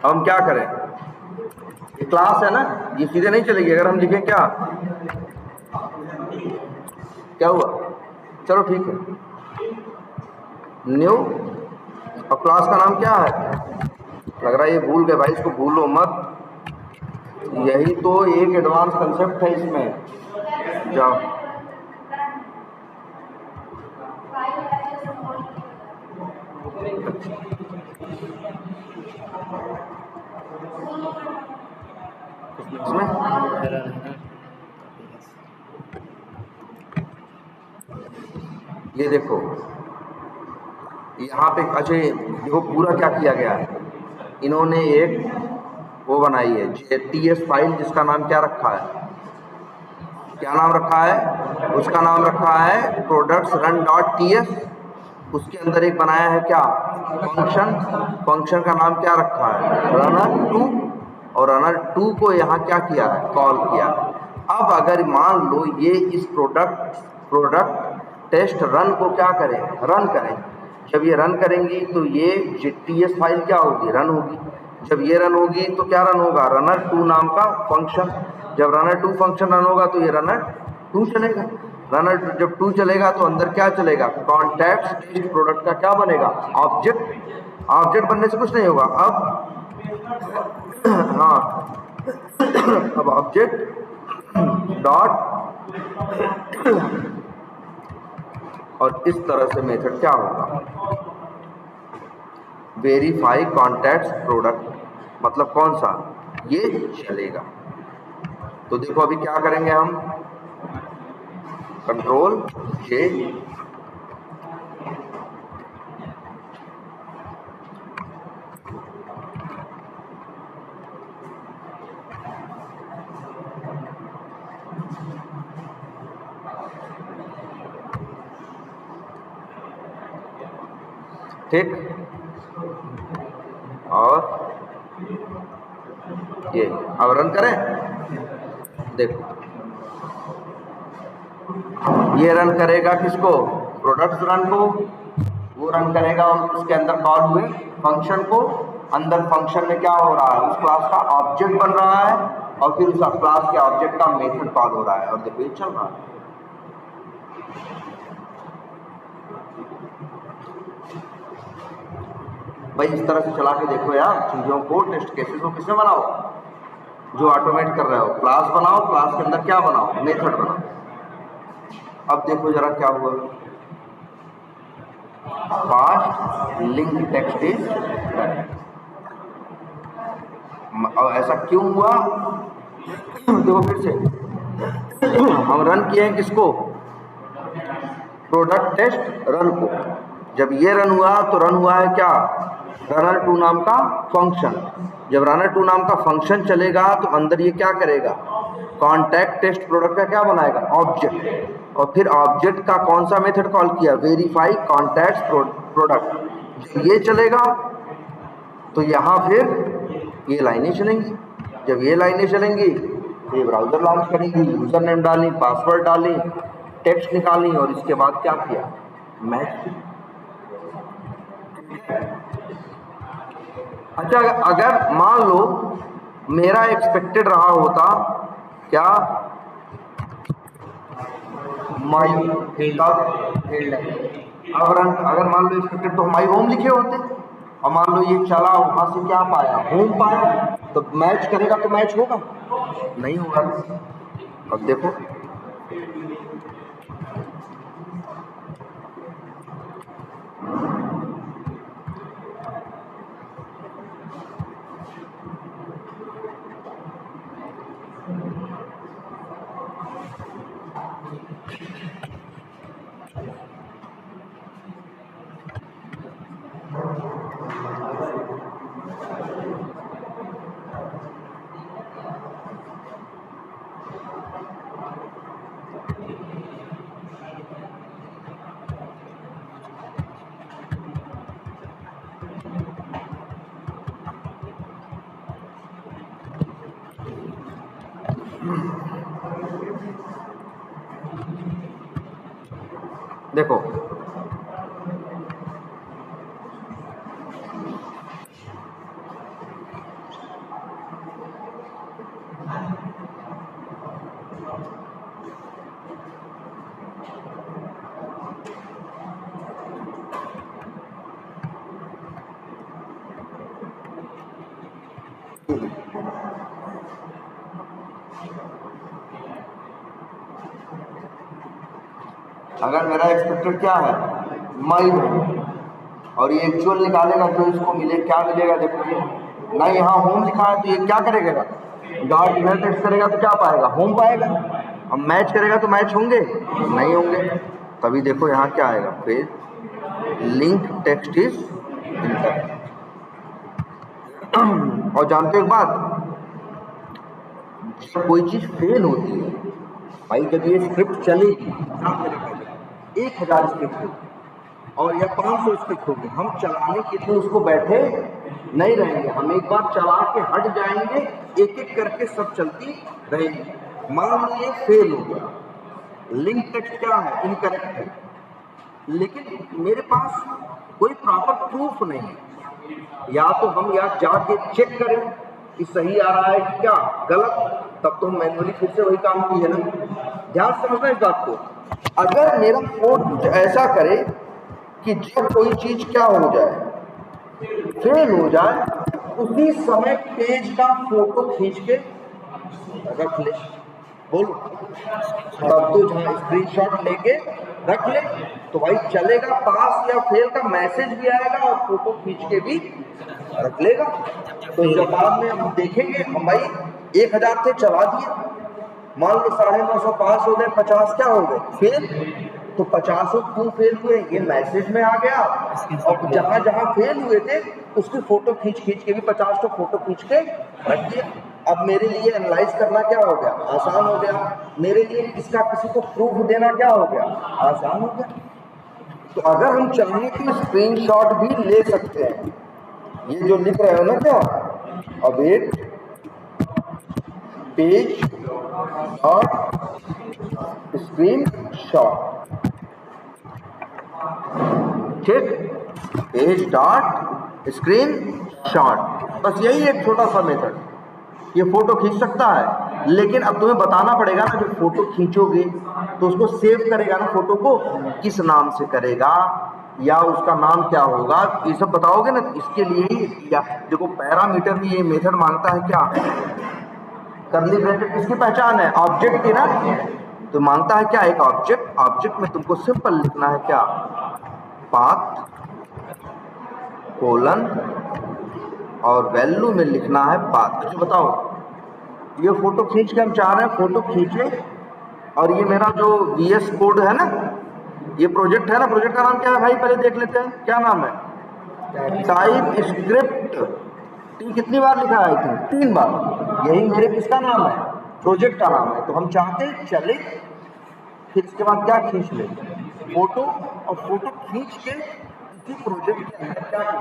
हम क्या करें, ये क्लास है ना, ये सीधे नहीं चलेगी। अगर हम लिखें क्या, क्या हुआ, चलो ठीक है, न्यू, और क्लास का नाम क्या है, लग रहा है ये भूल गए भाई, इसको भूलो मत। यही तो एक एडवांस कंसेप्ट है इसमें। जाओ, इसमें ये देखो, यहाँ पे अच्छा देखो पूरा क्या किया गया है, इन्होंने एक वो बनाई है JTS फाइल, जिसका नाम क्या रखा है, क्या नाम रखा है, उसका नाम रखा है प्रोडक्ट्स रन डॉट ts। उसके अंदर एक बनाया है क्या, फंक्शन। फंक्शन का नाम क्या रखा है, runner2, और runner2 को यहाँ क्या किया है, कॉल किया। अब अगर मान लो ये इस प्रोडक्ट टेस्ट रन को क्या करें, रन करें। जब ये रन करेंगी तो ये JTS फाइल क्या होगी, रन होगी। जब ये रन होगी तो क्या रन होगा, runner2 नाम का फंक्शन। जब runner2 फंक्शन रन होगा तो ये runner2 चलेगा। runner जब 2 चलेगा तो अंदर क्या चलेगा, कॉन्टैक्ट्स टेस्ट प्रोडक्ट का क्या बनेगा, ऑब्जेक्ट। ऑब्जेक्ट बनने से कुछ नहीं होगा। अब हाँ, अब ऑब्जेक्ट डॉट, और इस तरह से मेथड क्या होगा, वेरीफाई कॉन्टैक्ट्स प्रोडक्ट, मतलब कौन सा, ये चलेगा। तो देखो अभी क्या करेंगे हम, Ctrl+J, ठीक, और ये अब रन करें। देखो ये रन करेगा किसको, प्रोडक्ट्स रन को, वो रन करेगा और उसके अंदर कॉल हुए फंक्शन को। अंदर फंक्शन में क्या हो रहा है, उस क्लास का ऑब्जेक्ट बन रहा है, और फिर उस क्लास के ऑब्जेक्ट का मेथड कॉल हो रहा है, और देखो ये चल रहा है। भाई इस तरह से चला के देखो यार चीजों को, टेस्ट केसेस को किसमें बनाओ, जो ऑटोमेट कर रहे हो। क्लास बनाओ, क्लास के अंदर क्या बनाओ, मेथड बनाओ। अब देखो जरा क्या हुआ, past link text is run. ऐसा क्यों हुआ, देखो फिर से हम रन किए हैं किसको, प्रोडक्ट टेस्ट रन को। जब ये रन हुआ तो रन हुआ है क्या, runner2 नाम का फंक्शन। जब runner2 नाम का फंक्शन चलेगा तो अंदर ये क्या करेगा, कॉन्टैक्ट टेस्ट प्रोडक्ट का क्या बनाएगा, ऑब्जेक्ट। और फिर ऑब्जेक्ट का कौन सा मेथड कॉल किया, वेरीफाई कॉन्टैक्ट प्रोडक्ट। ये चलेगा तो यहाँ फिर ये लाइनें चलेंगी। जब ये लाइनें चलेंगी तो ये ब्राउजर लॉन्च करेंगी, यूजर नेम डाली, पासवर्ड डाली, टेक्स्ट निकाली और इसके बाद क्या किया, मैच। अच्छा, अगर मान लो मेरा एक्सपेक्टेड रहा होता क्या, माई फील्ड, अगर मान लो एक्सपेक्टेड तो माई होम लिखे होते, और मान लो ये चला वहां से क्या पाया, होम पाया, तो मैच करेगा तो मैच होगा, नहीं होगा। अब देखो देखो अगर मेरा एक्सपेक्टेड क्या है, माई होम, और ये एक्चुअल निकालेगा तो इसको मिले क्या मिलेगा, देखो ना यहाँ होम लिखा है तो ये क्या करेगा, डॉट इनर टेक्स्ट करेगा तो क्या पाएगा, होम पाएगा। अब मैच करेगा तो मैच होंगे, नहीं होंगे। तभी देखो यहाँ क्या आएगा, फिर लिंक टेक्स्ट इज इनकरेक्ट। और जानते हो एक बात, कोई चीज फेल होती है भाई, जब ये स्क्रिप्ट चलेगी 1000 स्क्रिप्ट होगी और या 500 स्क्रिप्ट होगी, हम चलाने के लिए उसको बैठे नहीं रहेंगे, हम एक बार चला के हट जाएंगे, एक एक करके सब चलती रहेंगी। मान लीजिए फेल हो गया, लिंक टेक्स्ट क्या है, इनकरेक्ट है, लेकिन मेरे पास कोई प्रॉपर प्रूफ नहीं है, या तो हम या जाके चेक करें कि सही आ रहा है कि क्या गलत, तब तो हम मैन्युअली फिर से वही काम की है ना। ध्यान समझना इस बात को, अगर मेरा कोड कुछ ऐसा करे कि जब कोई चीज क्या हो जाए, फेल हो जाए, उसी समय पेज का फोटो खींच के रख ले, बोलो तब तो जहाँ स्क्रीनशॉट लेके रख ले तो भाई चलेगा, पास या फेल का मैसेज भी आएगा और फोटो खींच के भी रख लेगा। तो जब बाद में हम देखेंगे, हम भाई 1000 थे चला दिए, मान लो 950 पास हो गए, 50 क्या हो गए फेल, तो 50 क्यों फेल हुए ये मैसेज में आ गया, और जहां जहां फेल हुए थे उसकी फोटो खींच के भी 50 तो फोटो खींच के रख दिया। अब मेरे लिए एनालाइज करना क्या हो गया, आसान हो गया, मेरे लिए इसका किसी को प्रूफ देना क्या हो गया, आसान हो गया। तो अगर हम चाहें तो स्क्रीनशॉट भी ले सकते हैं, ये जो लिख रहे हो ना क्या, अब एक पेज और स्क्रीन शॉट, ठीक, पेज डॉट स्क्रीन शॉट, बस यही एक छोटा सा मेथड। ये फोटो खींच सकता है, लेकिन अब तुम्हें बताना पड़ेगा ना, जब फोटो खींचोगे तो उसको सेव करेगा ना, फोटो को किस नाम से करेगा या उसका नाम क्या होगा, ये सब बताओगे ना। इसके लिए ही या देखो पैरामीटर में ये मेथड मांगता है क्या, करली ब्रैकेट किसकी पहचान है, ऑब्जेक्ट की ना, तो मांगता है क्या, एक ऑब्जेक्ट, ऑब्जेक्ट में तुमको सिंपल लिखना है क्या, पाथ कोलन और वैल्यू में लिखना है पाथ। अच्छा बताओ, ये फोटो खींच के हम चाह रहे हैं फोटो खींचे, और ये मेरा जो VS कोड है ना, ये प्रोजेक्ट है ना, प्रोजेक्ट का नाम क्या है भाई, पहले देख लेते हैं क्या नाम है, टाइप स्क्रिप्ट। टी कितनी बार लिखा है, आई थिंक 3 बार। यही मेरे किसका नाम है, प्रोजेक्ट का नाम है। तो हम चाहते हैं चले, फिर इसके बाद क्या खींच ले, फोटो, और फोटो खींच के इसी प्रोजेक्ट के अंदर क्या कर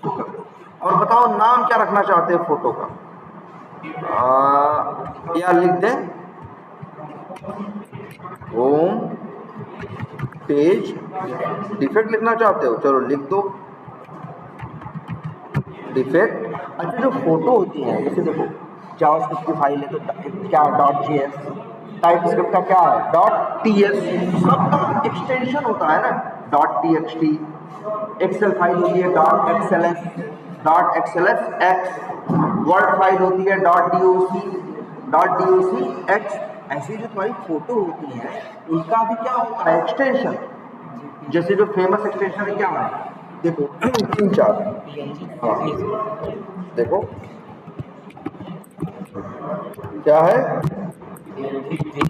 दो। और बताओ नाम क्या रखना चाहते हैं फोटो का, या लिख दें होम पेज डिफेक्ट लिखना चाहते हो, चलो लिख दो डिफेक्ट। अच्छा जो फोटो होती है, जैसे देखो जावास्क्रिप्ट की फाइल है तो क्या .js, टाइप स्क्रिप्ट का क्या है .ts, सबका एक्सटेंशन होता है ना, .txt, एक्सेल फाइल होती है .xls, वर्ड फाइल होती है .docx। ऐसी जो तुम्हारी फोटो होती है उनका भी क्या होता है, एक्सटेंशन। जैसे जो फेमस एक्सटेंशन है क्या है, देखो 3-4, हाँ देखो क्या है,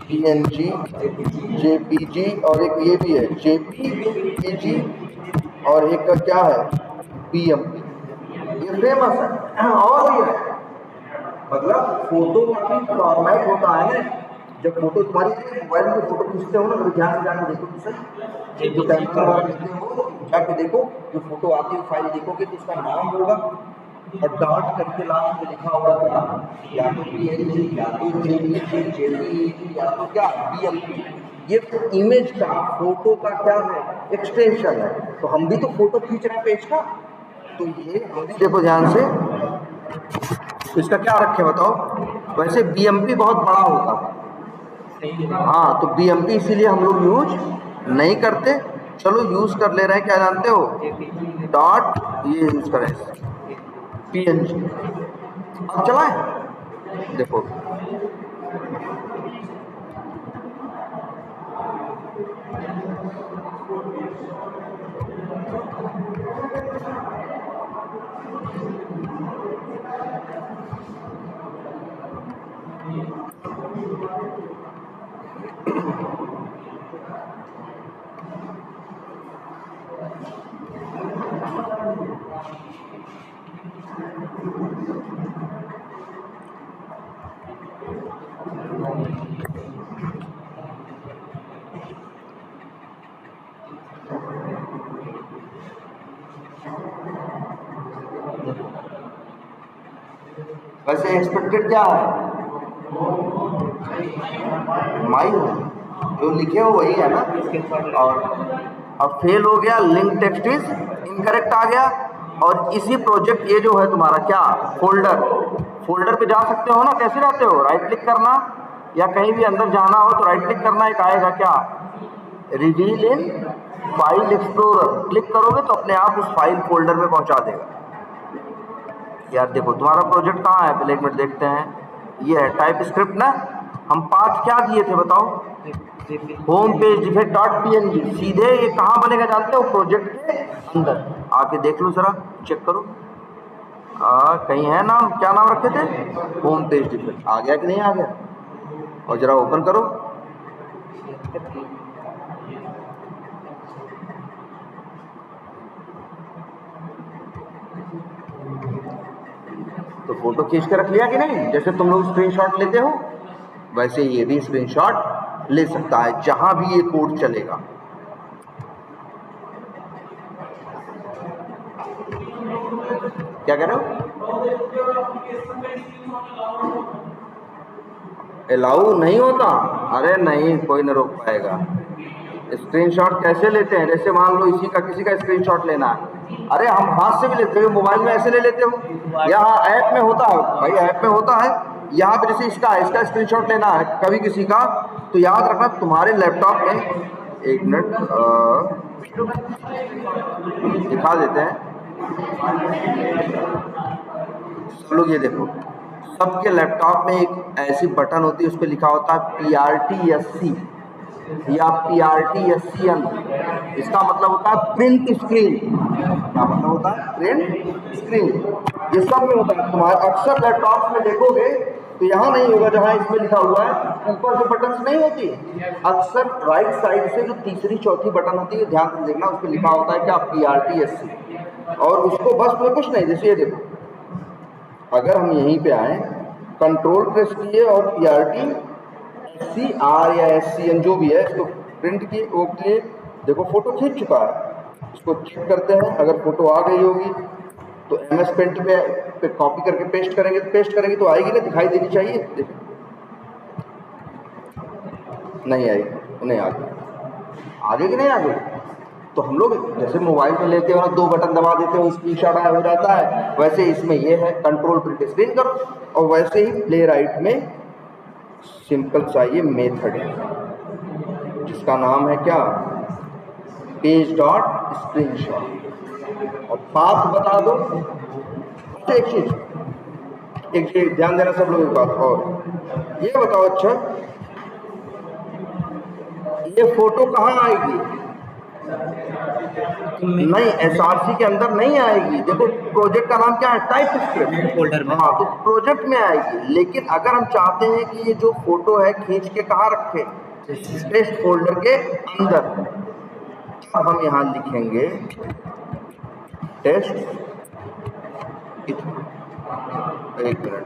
PNG, JPG, और एक ये भी है JPEG, और एक का क्या है BMP, ये फेमस है। और भी है, मतलब फोटो का भी फॉर्मेट होता है ना। जब फोटो तुम्हारी मोबाइल में फोटो खींचते हो ना, तो ध्यान से जाके देखो, तो सही जो कैमरा वाला लेते हो जाके देखो, जो फोटो आती है फाइल देखोगे तो उसका नाम होगा और डॉट करके लास्ट में लिखा होगा क्या, या तो PNG, या तो JPG, या तो क्या BMP। ये इमेज का, फोटो का क्या है, एक्सटेंशन है। तो हम भी तो फोटो खींच रहे हैं पेज का, तो ये देखो ध्यान से, इसका क्या रखे बताओ। वैसे BMP बहुत बड़ा होता है, हाँ तो BMP इसीलिए हम लोग यूज नहीं करते। चलो यूज कर ले रहे हैं, क्या जानते हो, डॉट, ये यूज करें PNG। अब चलाएं, देखो वैसे एक्सपेक्टेड क्या है, माई जो लिखे हो वही है ना। और अब फेल हो गया, लिंक टेक्स्ट इज इनकरेक्ट आ गया। और इसी प्रोजेक्ट, ये जो है तुम्हारा क्या फोल्डर पे जा सकते हो ना, कैसे जाते हो, राइट क्लिक करना, या कहीं भी अंदर जाना हो तो राइट क्लिक करना, एक आएगा क्या, reveal in file explorer, click करोगे तो अपने आप उस फाइल फोल्डर में पहुंचा देगा। यार देखो तुम्हारा प्रोजेक्ट कहाँ है, पहले एक मिनट देखते हैं। ये है टाइप स्क्रिप्ट ना, हम पाथ क्या दिए थे बताओ, होम पेज डिफेक्ट .png। सीधे ये कहाँ बनेगा जानते हो, प्रोजेक्ट के अंदर। आके देख लो जरा, चेक करो कहीं है नाम, क्या नाम रखे थे, होम पेज डिफेक्ट। आ गया कि नहीं आ गया, और जरा ओपन करो, तो फोटो खींच के रख लिया कि नहीं। जैसे तुम लोग स्क्रीनशॉट लेते हो, वैसे ये भी स्क्रीनशॉट ले सकता है जहां भी ये कोड चलेगा। क्या कह रहे हो, अलाउ नहीं होता, अरे नहीं, कोई ना रोक पाएगा। स्क्रीनशॉट कैसे लेते हैं, जैसे मान लो इसी का किसी का स्क्रीनशॉट लेना है, अरे हम हाथ से भी लेते हो, मोबाइल में ऐसे ले लेते हो, यहाँ ऐप में होता है भाई, ऐप में होता है। यहाँ पे जैसे इसका स्क्रीनशॉट लेना है कभी किसी का, तो याद रखना तुम्हारे लैपटॉप में, एक मिनट दिखा देते हैं। सब लोग ये देखो, सबके लैपटॉप में एक ऐसी बटन होती है, उस पर लिखा होता है PRTSC या PRTSCN। इसका मतलब होता है प्रिंट स्क्रीन। क्या मतलब होता है? Print screen. ये सब में होता है। तुम्हारे अक्सर लैपटॉप में देखोगे तो यहाँ नहीं होगा जहाँ इसमें लिखा हुआ है, ऊपर जो बटन नहीं होती, अक्सर राइट साइड से जो तीसरी चौथी बटन होती है, ध्यान से देखना, उस पर लिखा होता है क्या? PRTSC। और उसको बस में कुछ नहीं, जैसे ये देखो, अगर हम यहीं पे आए, कंट्रोल प्रेस किए और PRTSC R या SCN जो भी है इसको प्रिंट किए, वो किए, देखो फोटो खींच चुका है। इसको चेक करते हैं, अगर फोटो आ गई होगी तो MS पेंट पे कॉपी करके पेस्ट करेंगे, तो पेस्ट करेंगे तो आएगी ना, दिखाई देनी चाहिए। देखो नहीं आएगी, नहीं आगे कि नहीं आगे। तो हम लोग जैसे मोबाइल में लेते हैं और 2 बटन दबा देते हैं, स्क्रीनशॉट हो जाता है, वैसे इसमें ये है कंट्रोल प्रिंट स्क्रीन करो, और वैसे ही प्ले राइट में सिंपल सा ये मेथड है जिसका नाम है क्या? Page dot screenshot. और पाथ बता दो। एक चीज ध्यान देना सब लोग, एक बात और ये बताओ, अच्छा ये फोटो कहाँ आएगी? नहीं, SRC के अंदर नहीं आएगी। देखो प्रोजेक्ट का नाम क्या है? टाइप स्क्रिप्ट फोल्डर में। हाँ, तो प्रोजेक्ट में आएगी। लेकिन अगर हम चाहते हैं कि ये जो फोटो है खींच के कहाँ रखे? टेस्ट फोल्डर के अंदर। अब हम यहाँ लिखेंगे टेस्ट। एक मिनट,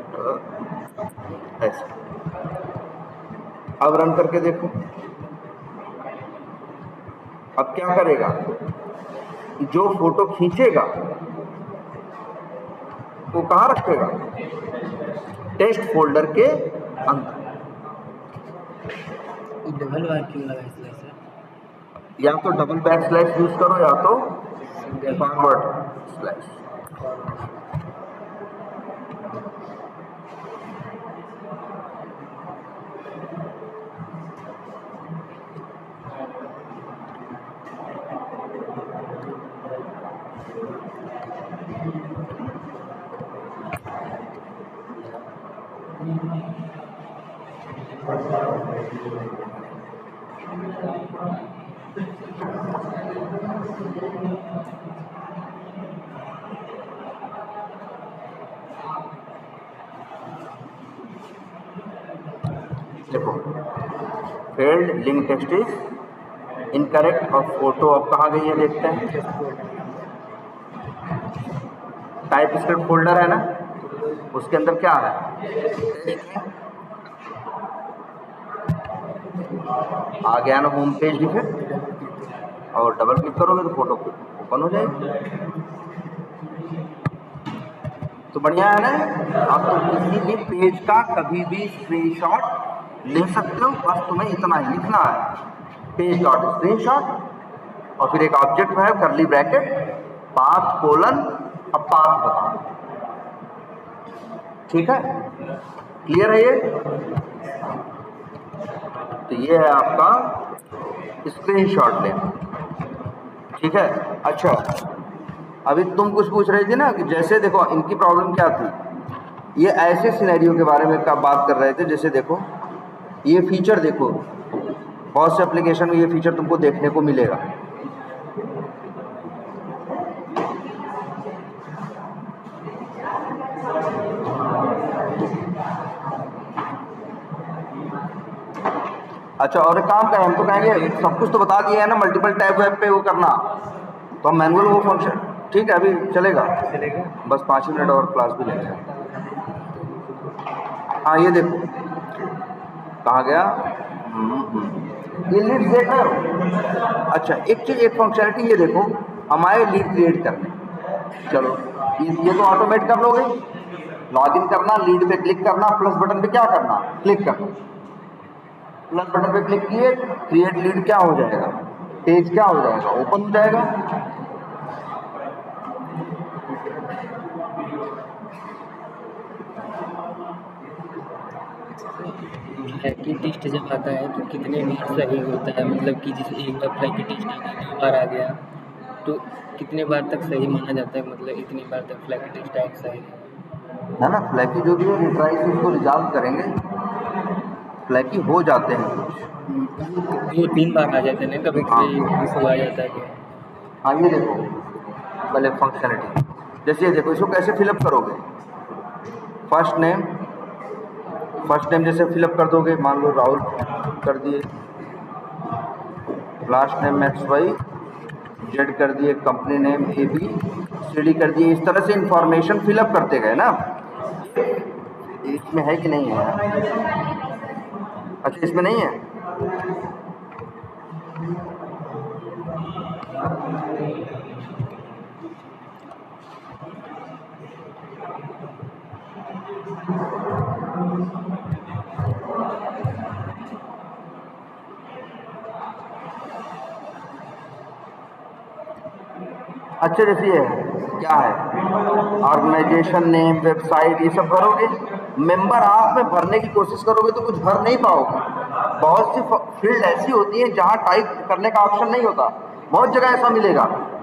ऐसे। अब रन करके देखो, अब क्या करेगा? जो फोटो खींचेगा वो कहाँ रखेगा? टेस्ट फोल्डर के अंदर। डबल बार क्यों लगा इसलिए सर? या तो डबल बैक स्लैश यूज करो या तो फॉरवर्ड स्लैश। देखो failed link text is incorrect और फोटो अब कहाँ गई है देखते हैं। टाइप स्क्रिप्ट फोल्डर है ना, उसके अंदर क्या है? आ गया ना होम पेज दिखे, और डबल क्लिक करोगे तो फोटो ओपन हो जाएगी। तो बढ़िया है ना। अब तो किसी भी पेज का कभी भी स्क्रीनशॉट ले सकते हो, बस तुम्हें इतना ही लिखना है, पेज डॉट स्क्रीनशॉट, और फिर एक ऑब्जेक्ट है करली ब्रैकेट, पाथ कोलन, अब पाथ बताओ। ठीक है, क्लियर है ये? तो ये है आपका स्क्रीनशॉट लेना। ठीक है, अच्छा अभी तुम कुछ पूछ रहे थे ना कि जैसे देखो इनकी प्रॉब्लम क्या थी, ये ऐसे सिनेरियो के बारे में का बात कर रहे थे। जैसे देखो ये फीचर, देखो बहुत से एप्लीकेशन में ये फीचर तुमको देखने को मिलेगा। अच्छा, और एक काम करें, हम तो कहेंगे सब कुछ तो बता दिया है ना, मल्टीपल टैब वेब पे वो करना, तो हम मैनुअल वो फंक्शन, ठीक है अभी चलेगा, बस 5 मिनट और क्लास भी लेंगे। हाँ ये देखो कहाँ गया, ये लीड देख रहे हो। अच्छा एक चीज़, एक फंक्शनलिटी ये देखो, हमारे लीड क्रिएट करने, चलो ये तो ऑटोमेट कर लोगे। लॉगिन करना, लीड पे क्लिक करना, प्लस बटन पे क्या करना, क्लिक करना, प्लस बटन पे क्लिक किए, क्रिएट लीड क्या हो जाएगा, पेज क्या हो जाएगा, ओपन हो जाएगा। फ्लैकी टेस्ट जब आता है तो कितने बार सही होता है, मतलब कि जैसे एक बार फ्लैकी टेस्ट आ गया, 2 बार आ गया, तो कितने बार तक सही माना जाता है, मतलब इतनी बार तक फ्लैकी टेस्ट आएगा सही है? है ना। फ्लैकी जो भी है रिट्राई से उसको रिजॉल्व करेंगे, फ्लैकी हो जाते हैं कुछ। ये 3 बार आ जाते हैं ना, कभी कभी इशू आ जाता है। हाँ ये देखो पहले फंक्शनलिटी, जैसे ये देखो इसको कैसे फिलअप करोगे। फर्स्ट नेम जैसे फिलअप कर दोगे, मान लो राहुल कर दिए, लास्ट नेम XYZ कर दिए, कंपनी नेम ABCD कर दिए। इस तरह से इंफॉर्मेशन फिलअप करते गए ना। इसमें है कि नहीं है? अच्छा इसमें नहीं है। अच्छा जैसे ये क्या है, ऑर्गेनाइजेशन नेम, वेबसाइट, ये सब भरोगे। मेंबर आप में भरने की कोशिश करोगे तो कुछ भर नहीं पाओगे। बहुत सी फील्ड ऐसी होती है जहाँ टाइप करने का ऑप्शन नहीं होता, बहुत जगह ऐसा मिलेगा।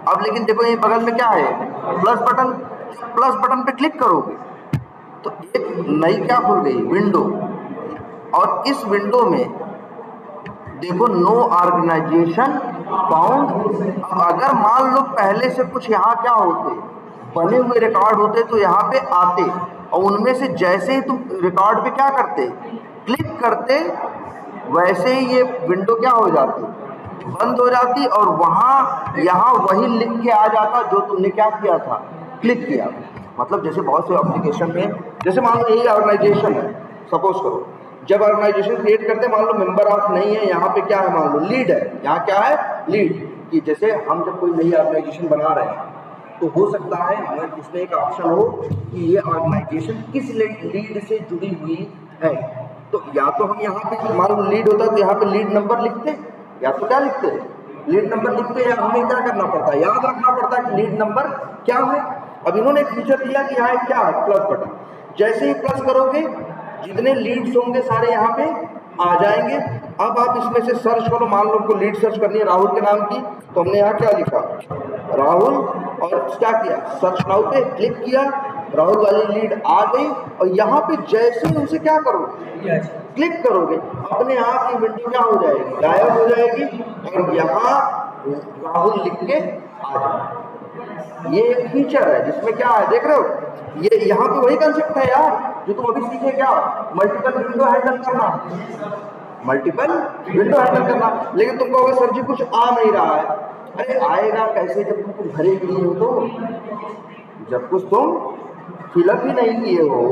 अब लेकिन देखो ये बगल में क्या है, प्लस बटन पे क्लिक करोगे तो एक नई क्या खुल गई, विंडो। और इस विंडो में देखो नो ऑर्गेनाइजेशन फाउंड। अब अगर मान लो पहले से कुछ यहाँ क्या होते, बने हुए रिकॉर्ड होते तो यहाँ पे आते, और उनमें से जैसे ही तुम रिकॉर्ड पे क्या करते, क्लिक करते, वैसे ही ये विंडो क्या हो जाती, बंद हो जाती, और वहाँ यहाँ वही लिख के आ जाता जो तुमने क्या किया था, क्लिक किया। मतलब जैसे बहुत से एप्लीकेशन में, जैसे मान लो यही ऑर्गेनाइजेशन है, सपोज करो, जब ऑर्गेनाइजेशन क्रिएट करते हैं, मान लो मेंबर ऑफ नहीं है, यहाँ पे क्या है, मान लो लीड है, यहाँ क्या है, लीड। कि जैसे हम जब कोई नई ऑर्गेनाइजेशन बना रहे हैं तो हो सकता है हमें इसमें एक ऑप्शन हो कि ये ऑर्गेनाइजेशन किस लीड से जुड़ी हुई है। तो या तो हम यहाँ पे मान लो लीड होता है तो यहाँ पे लीड नंबर लिखते, या तो क्या लिखते, लीड नंबर लिखते, या हमें क्या करना पड़ता है, याद रखना पड़ता है कि लीड नंबर क्या है। अब इन्होंने एक फीचर दिया कि यहाँ क्या है, प्लस बटन। जैसे ही प्लस करोगे जितने लीड्स होंगे सारे यहाँ पे आ जाएंगे। अब आप इसमें से सर्च करो, मान लो को लीड सर्च करनी है राहुल के नाम की, तो हमने यहाँ क्या लिखा, राहुल, और क्या किया, सर्च नाउ पे क्लिक किया, राहुल वाली लीड आ गई। और यहाँ पे जैसे ही उनसे क्या करोगे, क्लिक करोगे, अपने आप ये विंडो क्या हो जाएगी, गायब हो जाएगी, और यहाँ राहुल लिख के आ जाएगा। ये एक फीचर है जिसमें क्या है, देख रहे हो, ये यहाँ पे वही कंसेप्ट है यार जो तुम अभी सीखे, क्या, मल्टीपल विंडो हैंडल करना, मल्टीपल विंडो हैंडल करना। लेकिन तुम कहोगे सर जी कुछ आ नहीं रहा है। अरे आएगा कैसे जब तुम कुछ भरे नहीं हो, तो जब कुछ तुम फिलअप ही नहीं किए हो।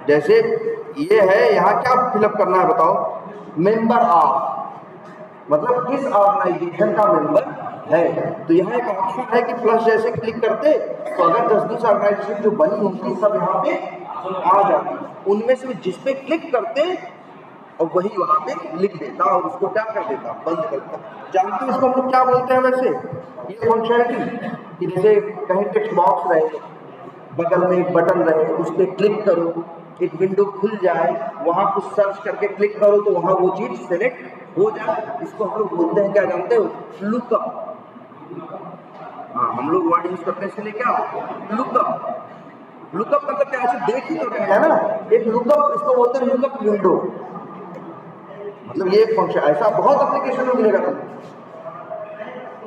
जैसे ये है, यहाँ क्या फिलअप करना है बताओ, मेंबर ऑफ, मतलब किस ऑर्गेनाइजेशन का मेंबर है। तो यहाँ एक ऑप्शन है कि प्लस जैसे क्लिक करते तो अगर 10-20 ऑर्गेनाइजेशन जो बनी होती सब यहाँ पे आ जाती, उनमें से जिस पे क्लिक करते और वही वहाँ पे लिख देता और उसको क्या कर देता, बंद कर देता। जानते हो इसको हम लोग क्या बोलते हैं वैसे, ये फंक्शनलिटी कि जैसे कहीं टेक्स्ट बॉक्स रहे, बगल में एक बटन रहे, उस पर क्लिक करो, एक विंडो खुल जाए, वहाँ कुछ सर्च करके क्लिक करो तो वहाँ वो चीज़ सेलेक्ट हो जाए। इसको हम लोग बोलते हैं क्या, जानते हो, लुकअप। हाँ हम लोग वर्ड यूज करते हैं इसलिए क्या, लुकअप। लुकअप मतलब क्या, ऐसे देख ही तो रहे हैं ना, एक लुकअप, इसको बोलते हैं लुकअप विंडो। मतलब ये एक फंक्शन, ऐसा बहुत एप्लीकेशन में मिलेगा तुमको,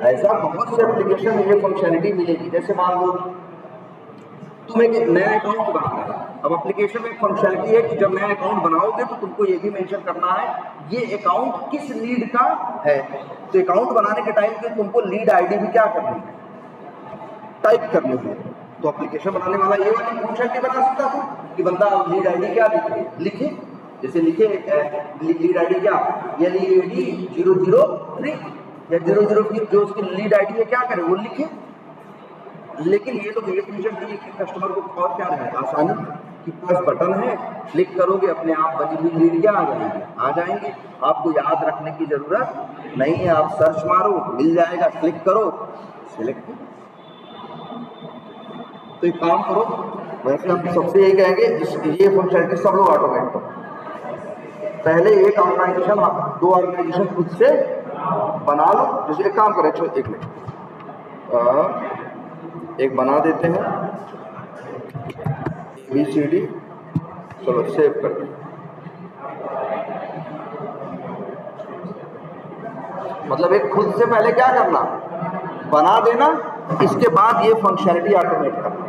ऐसा बहुत से एप्लीकेशन में ये फंक्शनलिटी मिलेगी। जैसे मान लो तुम एक नया अकाउंट बना रहे हो, अब एप्लीकेशन में एक फंक्शनलिटी है कि जब नया अकाउंट बनाओगे तो तुमको ये भी मेंशन करना है ये अकाउंट किस लीड का है। तो अकाउंट बनाने के टाइम पे तुमको लीड आईडी भी क्या करनी है, टाइप करनी है। तो एप्लीकेशन बनाने वाला ये वाली फंक्शनलिटी बना सकता था कि बंदा लीड आईडी क्या लिखे, जैसे लिखे लीड आईडी क्या, LEAD 003 या 003, जो उसकी लीड आईडी है क्या करे वो लिखे। लेकिन ये तो ये फीचर दिए कि कस्टमर को और क्या रहे, आसानी कि प्लस बटन है, क्लिक करोगे अपने आप बनी हुई लीड क्या आ जाएंगे। आपको याद रखने की जरूरत नहीं है, आप सर्च मारो मिल जाएगा, क्लिक करो सिलेक्ट। तो एक काम करो, वैसे हम सबसे यही कहेंगे ये फंक्शनलिटी सब लोग ऑटोमेट करो। पहले एक ऑर्गेनाइजेशन 2 ऑर्गेनाइजेशन खुद से बना लो। जैसे एक काम करें, एक मिनट एक बना देते हैं, ABCD, चलो सेव कर दो। मतलब एक खुद से पहले क्या करना, बना देना, इसके बाद ये फंक्शनलिटी ऑटोमेट करना।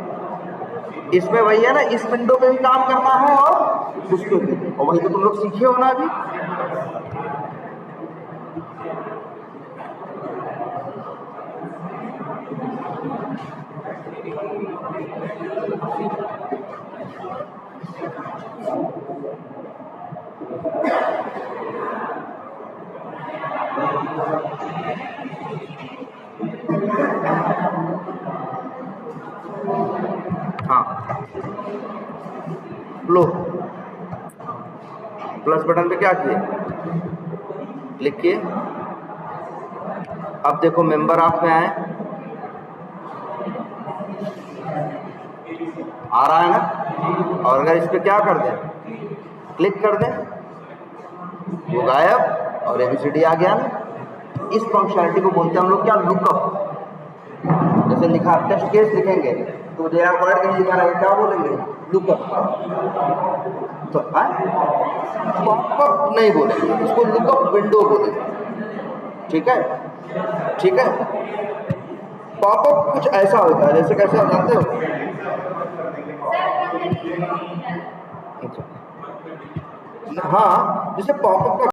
इसमें वही है ना, इस विंडो पे भी काम करना है और उसके भी, और वही तो तुम लोग सीखे हो ना अभी। हाँ लो, प्लस बटन पे क्या किए, क्लिक किए। अब देखो मेंबर आप में आए, आ रहा है ना। और अगर इस पे क्या कर दें, क्लिक कर दें, वो गायब और ABCD आ गया ना। इस फंक्शनलिटी को बोलते हैं हम लोग क्या, लुकअप। जैसे लिखा टेस्ट केस लिखेंगे तो जो वर्ड कहीं लिखा रहेगा क्या बोलेंगे, लुकअप। तो पॉपअप नहीं बोलेंगे, इसको लुकअप विंडो बोलेंगे। ठीक है, ठीक है। पॉपअप कुछ ऐसा होता है, जैसे कैसे आप जानते हो, हाँ, जैसे पॉपअप का